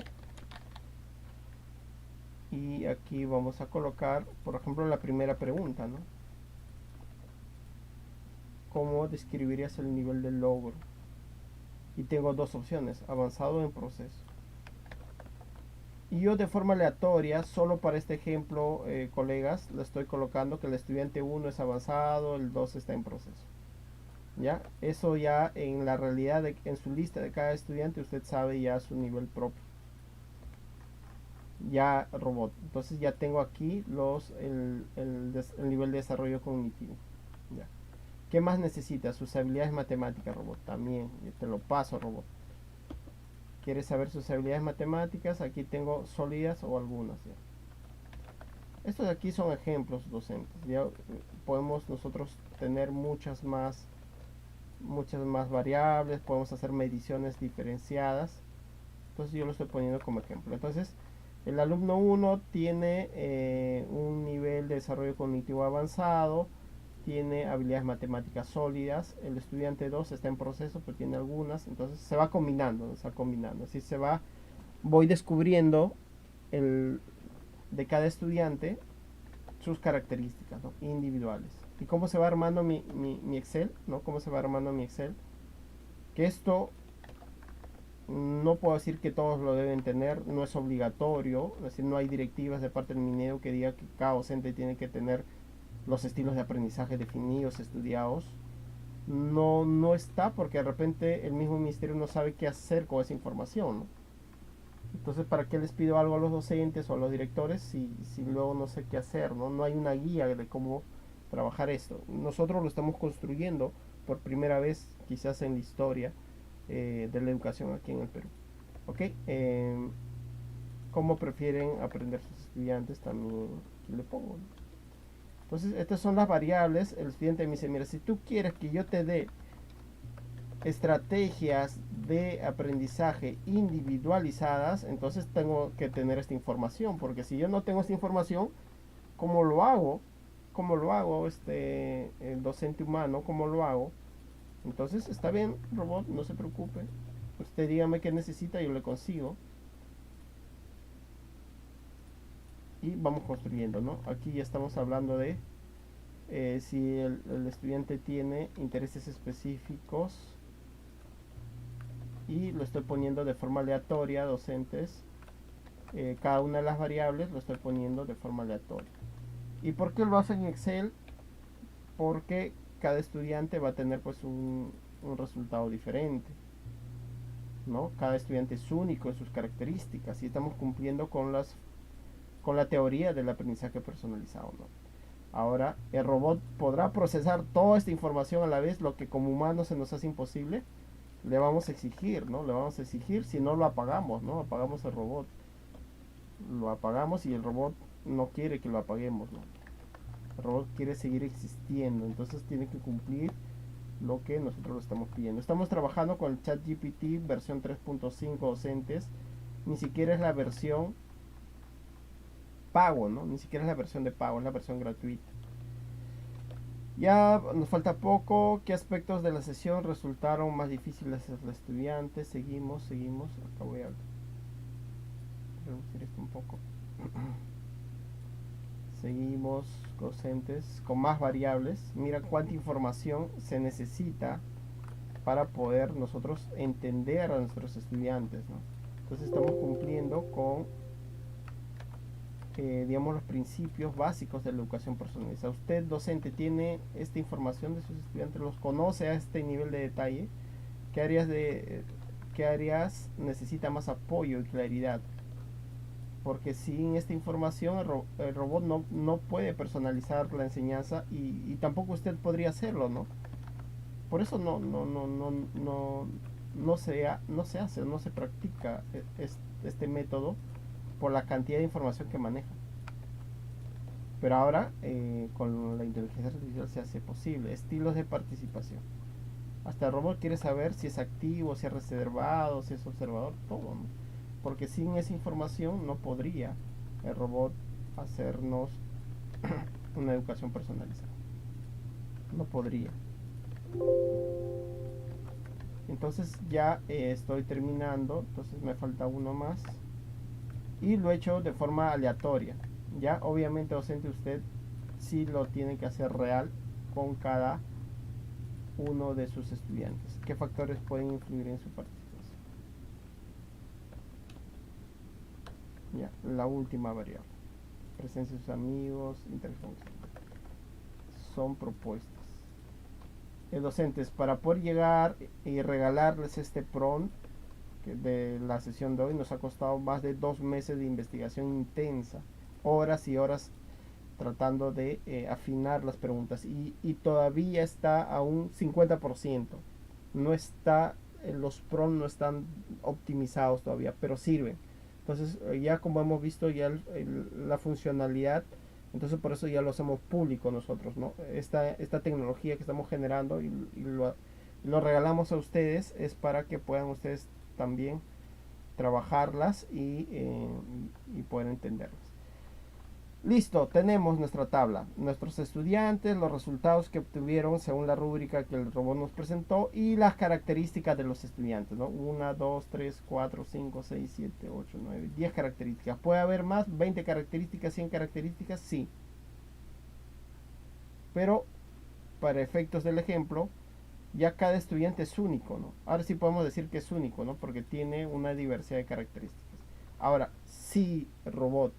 Y aquí vamos a colocar, por ejemplo, la primera pregunta, ¿no? ¿Cómo describirías el nivel de logro? Y tengo dos opciones, avanzado o en proceso. Y yo de forma aleatoria, solo para este ejemplo, colegas, le estoy colocando que el estudiante 1 es avanzado, el 2 está en proceso. ¿Ya? Eso ya en la realidad, en su lista de cada estudiante, usted sabe ya su nivel propio. Ya robot. Entonces ya tengo aquí el nivel de desarrollo cognitivo. ¿Ya? ¿Qué más necesita? Sus habilidades matemáticas, robot. También, te lo paso, robot. ¿Quieres saber sus habilidades matemáticas? Aquí tengo sólidas o algunas. ¿Ya? Estos de aquí son ejemplos docentes. Ya podemos nosotros tener muchas más variables, podemos hacer mediciones diferenciadas. Entonces yo lo estoy poniendo como ejemplo. Entonces el alumno 1 tiene un nivel de desarrollo cognitivo avanzado, tiene habilidades matemáticas sólidas. El estudiante 2 está en proceso, pero tiene algunas. Entonces se va combinando, Así voy descubriendo de cada estudiante sus características, ¿no? Individuales. ¿Y cómo se va armando mi Excel? ¿No? ¿Cómo se va armando mi Excel? Que esto no puedo decir que todos lo deben tener, no es obligatorio, es decir, no hay directivas de parte del MINEDU que diga que cada docente tiene que tener los estilos de aprendizaje definidos, estudiados. No está porque de repente el mismo ministerio no sabe qué hacer con esa información, ¿no? Entonces, ¿para qué les pido algo a los docentes o a los directores si luego no sé qué hacer, ¿no? No hay una guía de cómo trabajar esto. Nosotros lo estamos construyendo por primera vez, quizás en la historia de la educación aquí en el Perú. ¿Ok? ¿Cómo prefieren aprender sus estudiantes? También aquí le pongo, ¿no? Entonces, estas son las variables. El estudiante me dice, mira, si tú quieres que yo te dé estrategias de aprendizaje individualizadas, entonces tengo que tener esta información, porque si yo no tengo esta información, ¿cómo lo hago? ¿Cómo lo hago el docente humano? ¿Cómo lo hago? Entonces está bien, robot, no se preocupe. Usted dígame qué necesita, yo le consigo. Y vamos construyendo, ¿no? Aquí ya estamos hablando de si el estudiante tiene intereses específicos, y lo estoy poniendo de forma aleatoria, docentes. Cada una de las variables lo estoy poniendo de forma aleatoria. ¿Y por qué lo hacen en Excel? Porque cada estudiante va a tener pues un resultado diferente, ¿no? Cada estudiante es único en sus características y estamos cumpliendo con la teoría del aprendizaje personalizado, ¿no? Ahora, el robot podrá procesar toda esta información a la vez, lo que como humanos se nos hace imposible. Le vamos a exigir, ¿no? Le vamos a exigir, si no lo apagamos, ¿no? Apagamos el robot. Lo apagamos y el robot no quiere que lo apaguemos, ¿no? El robot quiere seguir existiendo, entonces tiene que cumplir lo que nosotros le estamos pidiendo. Estamos trabajando con el ChatGPT versión 3.5 docentes, ni siquiera es la versión pago, ¿no? Ni siquiera es la versión de pago, es la versión gratuita. Ya nos falta poco. ¿Qué aspectos de la sesión resultaron más difíciles al estudiante? Seguimos. Acá voy a reducir esto un poco. Seguimos, docentes, con más variables. Mira cuánta información se necesita para poder nosotros entender a nuestros estudiantes, ¿no? Entonces estamos cumpliendo con digamos, los principios básicos de la educación personalizada. Usted, docente, tiene esta información de sus estudiantes, los conoce a este nivel de detalle. ¿Qué áreas necesita más apoyo y claridad? Porque sin esta información el robot no puede personalizar la enseñanza y tampoco usted podría hacerlo, ¿no? Por eso no se hace, no se practica este método por la cantidad de información que maneja. Pero ahora con la inteligencia artificial se hace posible. Estilos de participación. Hasta el robot quiere saber si es activo, si es reservado, si es observador, todo, ¿no? Porque sin esa información no podría el robot hacernos una educación personalizada. No podría. Entonces ya estoy terminando. Entonces me falta uno más. Y lo he hecho de forma aleatoria. Ya obviamente docente usted sí lo tiene que hacer real con cada uno de sus estudiantes. ¿Qué factores pueden influir en su participación? Ya, la última variable. Presencia de sus amigos, interacción. Son propuestas. Docentes, para poder llegar y regalarles este prompt de la sesión de hoy, nos ha costado más de 2 meses de investigación intensa, horas y horas tratando de afinar las preguntas, y todavía está a un 50%. No está, los prompts no están optimizados todavía, pero sirven. Entonces ya como hemos visto ya la funcionalidad, entonces por eso ya lo hacemos público nosotros, ¿no? Esta tecnología que estamos generando y lo regalamos a ustedes es para que puedan ustedes también trabajarlas y poder entenderlas. Listo, tenemos nuestra tabla, nuestros estudiantes, los resultados que obtuvieron según la rúbrica que el robot nos presentó y las características de los estudiantes, ¿no? 1, 2, 3, 4, 5, 6, 7, 8, 9, 10 características. ¿Puede haber más? 20 características, 100 características, sí. Pero para efectos del ejemplo, ya cada estudiante es único, ¿no? Ahora sí podemos decir que es único, ¿no? Porque tiene una diversidad de características. Ahora, si robot,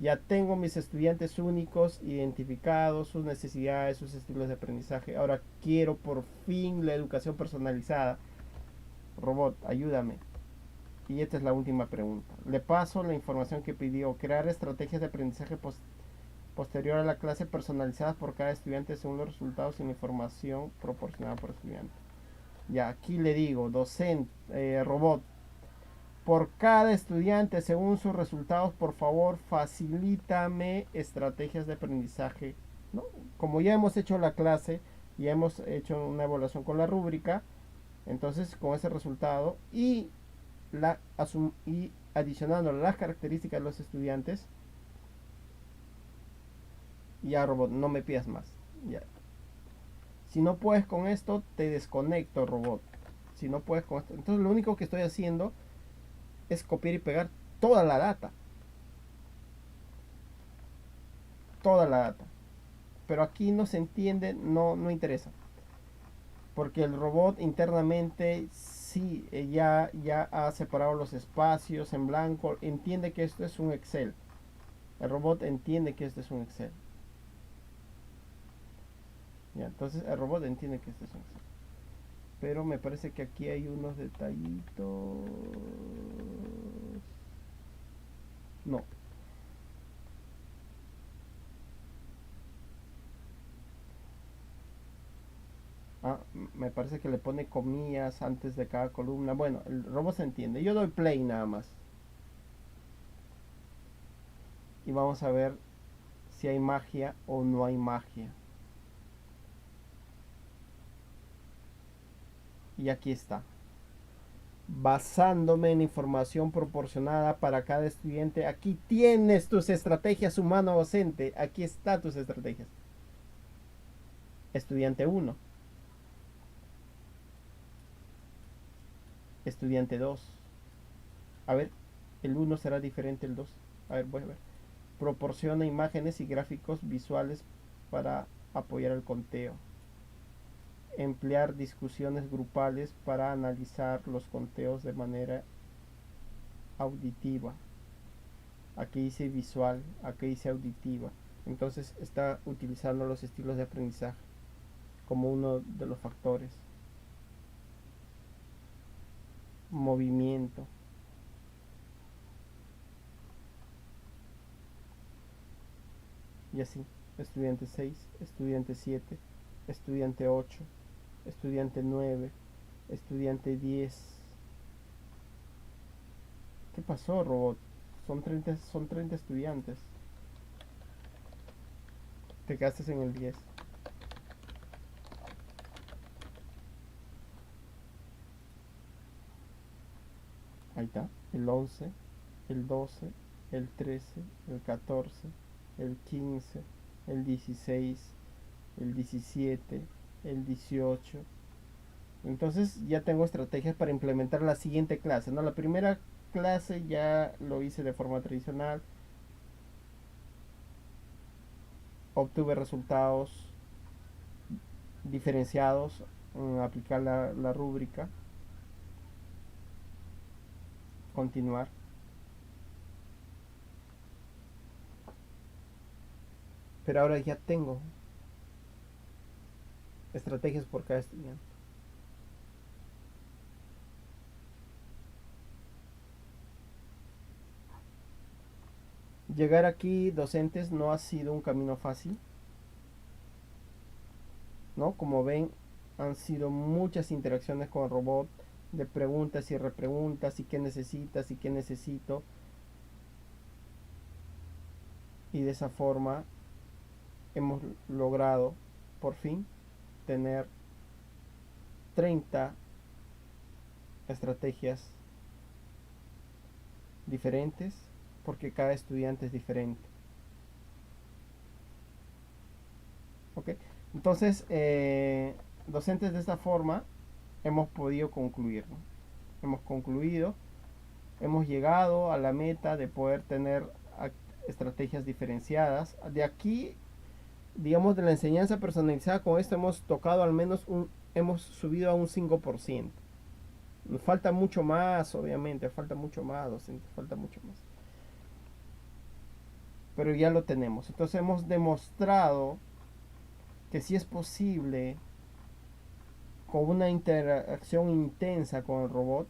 ya tengo mis estudiantes únicos, identificados, sus necesidades, sus estilos de aprendizaje. Ahora quiero por fin la educación personalizada. Robot, ayúdame. Y esta es la última pregunta. Le paso la información que pidió. Crear estrategias de aprendizaje posterior a la clase personalizadas por cada estudiante según los resultados y la información proporcionada por estudiante. Ya, aquí le digo, docente, robot, por cada estudiante según sus resultados, por favor, facilítame estrategias de aprendizaje, ¿no? Como ya hemos hecho la clase, ya hemos hecho una evaluación con la rúbrica, entonces con ese resultado y adicionando las características de los estudiantes, ya robot, no me pidas más. Ya. Si no puedes con esto, te desconecto, robot. Si no puedes con esto, entonces lo único que estoy haciendo es copiar y pegar toda la data. Toda la data. Pero aquí no se entiende, no interesa. Porque el robot internamente sí ya ha separado los espacios en blanco, entiende que esto es un Excel. El robot entiende que esto es un Excel. Ya, entonces el robot entiende que esto es un Excel. Pero me parece que aquí hay unos detallitos. No. Ah, me parece que le pone comillas antes de cada columna. Bueno, el robot se entiende. Yo doy play nada más. Y vamos a ver si hay magia o no hay magia. Y aquí está. Basándome en información proporcionada para cada estudiante, aquí tienes tus estrategias humano docente. Aquí está tus estrategias. Estudiante 1, estudiante 2. A ver, el 1 será diferente el 2. A ver, voy a ver. Proporciona imágenes y gráficos visuales para apoyar el conteo. Emplear discusiones grupales para analizar los conteos de manera auditiva. Aquí dice visual, aquí dice auditiva. Entonces está utilizando los estilos de aprendizaje como uno de los factores. Movimiento. Y así. Estudiante 6, estudiante 7, estudiante 8, estudiante 9, estudiante 10. ¿Qué pasó, robot? Son 30 estudiantes. Te quedaste en el 10. Ahí está. El 11, el 12, el 13, el 14, el 15, el 16, el 17, el 18. Entonces ya tengo estrategias para implementar la siguiente clase, ¿no? La primera clase ya lo hice de forma tradicional, obtuve resultados diferenciados, aplicar la rúbrica, continuar. Pero ahora ya tengo estrategias por cada estudiante. Llegar aquí, docentes, no ha sido un camino fácil, ¿no? Como ven, han sido muchas interacciones con el robot, de preguntas y repreguntas, y qué necesitas y qué necesito. Y de esa forma hemos logrado, por fin, tener 30 estrategias diferentes, porque cada estudiante es diferente. ¿Ok? Entonces, docentes, de esta forma hemos podido concluir, ¿no? Hemos concluido, hemos llegado a la meta de poder tener estrategias diferenciadas. De aquí, digamos, de la enseñanza personalizada, con esto hemos tocado al menos hemos subido a un 5%. Nos falta mucho más, obviamente, falta mucho más, docentes, falta mucho más. Pero ya lo tenemos. Entonces hemos demostrado que sí es posible, con una interacción intensa con el robot,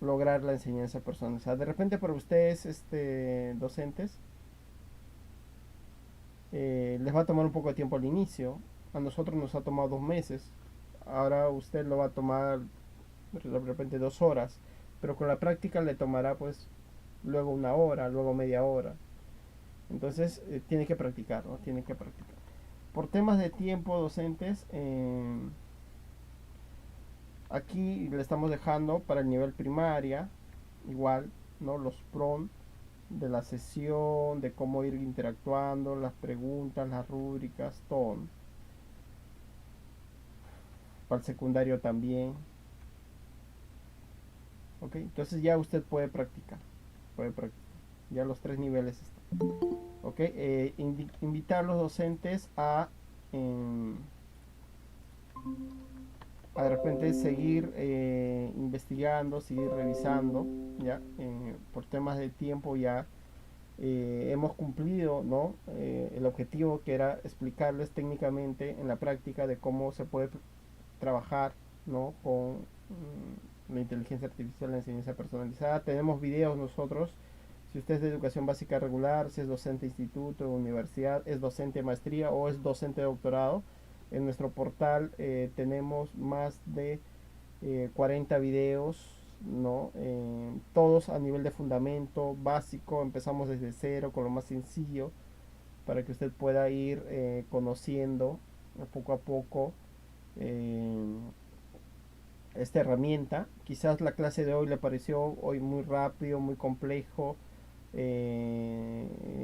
lograr la enseñanza personalizada. De repente para ustedes, docentes, les va a tomar un poco de tiempo al inicio. A nosotros nos ha tomado 2 meses. Ahora usted lo va a tomar de repente 2 horas. Pero con la práctica le tomará pues luego 1 hora, luego media hora. Entonces tiene que practicar, ¿no? Tiene que practicar. Por temas de tiempo, docentes, aquí le estamos dejando para el nivel primaria, igual, ¿no? Los PRON de la sesión, de cómo ir interactuando, las preguntas, las rúbricas, todo. Para el secundario también. ¿Ok? Entonces ya usted puede practicar. Puede practicar. Ya los 3 niveles están. ¿Ok? Invitar a los docentes a de repente seguir investigando, seguir revisando, ya por temas de tiempo ya hemos cumplido, ¿no? El objetivo, que era explicarles técnicamente en la práctica de cómo se puede trabajar, ¿no? Con la inteligencia artificial, la enseñanza personalizada. Tenemos videos nosotros. Si usted es de educación básica regular, si es docente de instituto, universidad, es docente de maestría o es docente de doctorado, en nuestro portal tenemos más de 40 videos, ¿no? Todos a nivel de fundamento básico. Empezamos desde cero con lo más sencillo para que usted pueda ir conociendo poco a poco esta herramienta. Quizás la clase de hoy le pareció hoy muy rápido, muy complejo.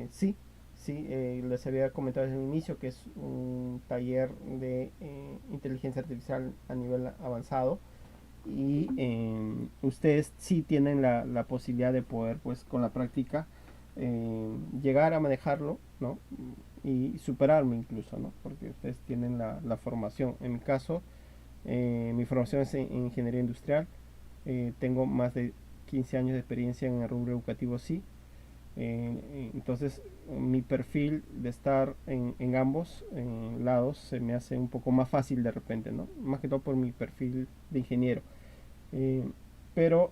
Sí, sí, les había comentado desde el inicio que es un taller de inteligencia artificial a nivel avanzado, y ustedes sí tienen la posibilidad de poder, pues con la práctica, llegar a manejarlo, ¿no? Y superarme incluso, ¿no? Porque ustedes tienen la formación. En mi caso, mi formación es en ingeniería industrial. Tengo más de 15 años de experiencia en el rubro educativo, sí. Entonces mi perfil de estar en ambos lados se me hace un poco más fácil de repente, ¿no? Más que todo por mi perfil de ingeniero. Eh, pero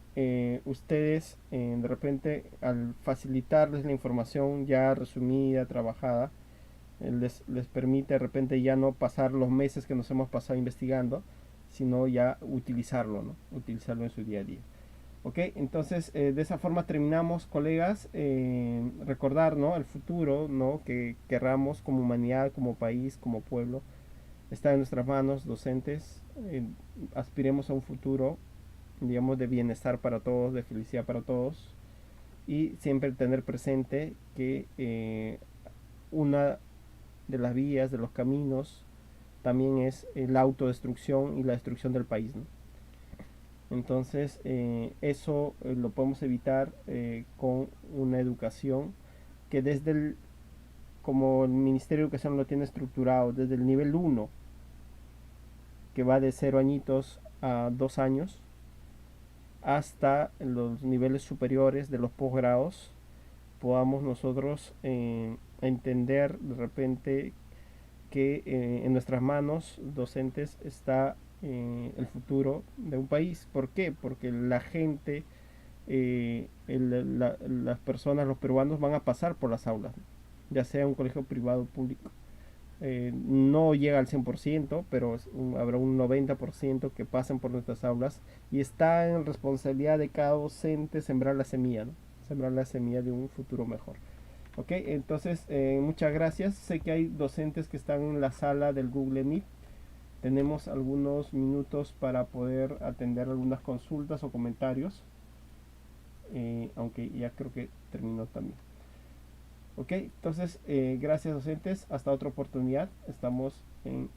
ustedes de repente, al facilitarles la información ya resumida, trabajada, les permite de repente ya no pasar los meses que nos hemos pasado investigando, sino ya utilizarlo, ¿no? Utilizarlo en su día a día. Ok, entonces de esa forma terminamos, colegas. Recordar, ¿no? El futuro, ¿no? Que querramos como humanidad, como país, como pueblo, está en nuestras manos, docentes. Aspiremos a un futuro, digamos, de bienestar para todos, de felicidad para todos. y siempre tener presente que una de las vías, de los caminos, también es la autodestrucción y la destrucción del país, ¿no? Entonces, eso lo podemos evitar con una educación que como el Ministerio de Educación lo tiene estructurado, desde el nivel uno, que va de 0 añitos a 2 años, hasta los niveles superiores de los posgrados, podamos nosotros entender de repente que en nuestras manos docentes está el futuro de un país. ¿Por qué? Porque la gente, las personas, los peruanos van a pasar por las aulas, ya sea un colegio privado o público. No llega al 100%, pero habrá un 90% que pasen por nuestras aulas, y está en responsabilidad de cada docente sembrar la semilla, ¿no? Sembrar la semilla de un futuro mejor. Ok, entonces muchas gracias. Sé que hay docentes que están en la sala del Google Meet. Tenemos algunos minutos para poder atender algunas consultas o comentarios, aunque ya creo que terminó también. Ok, entonces gracias docentes, hasta otra oportunidad, estamos en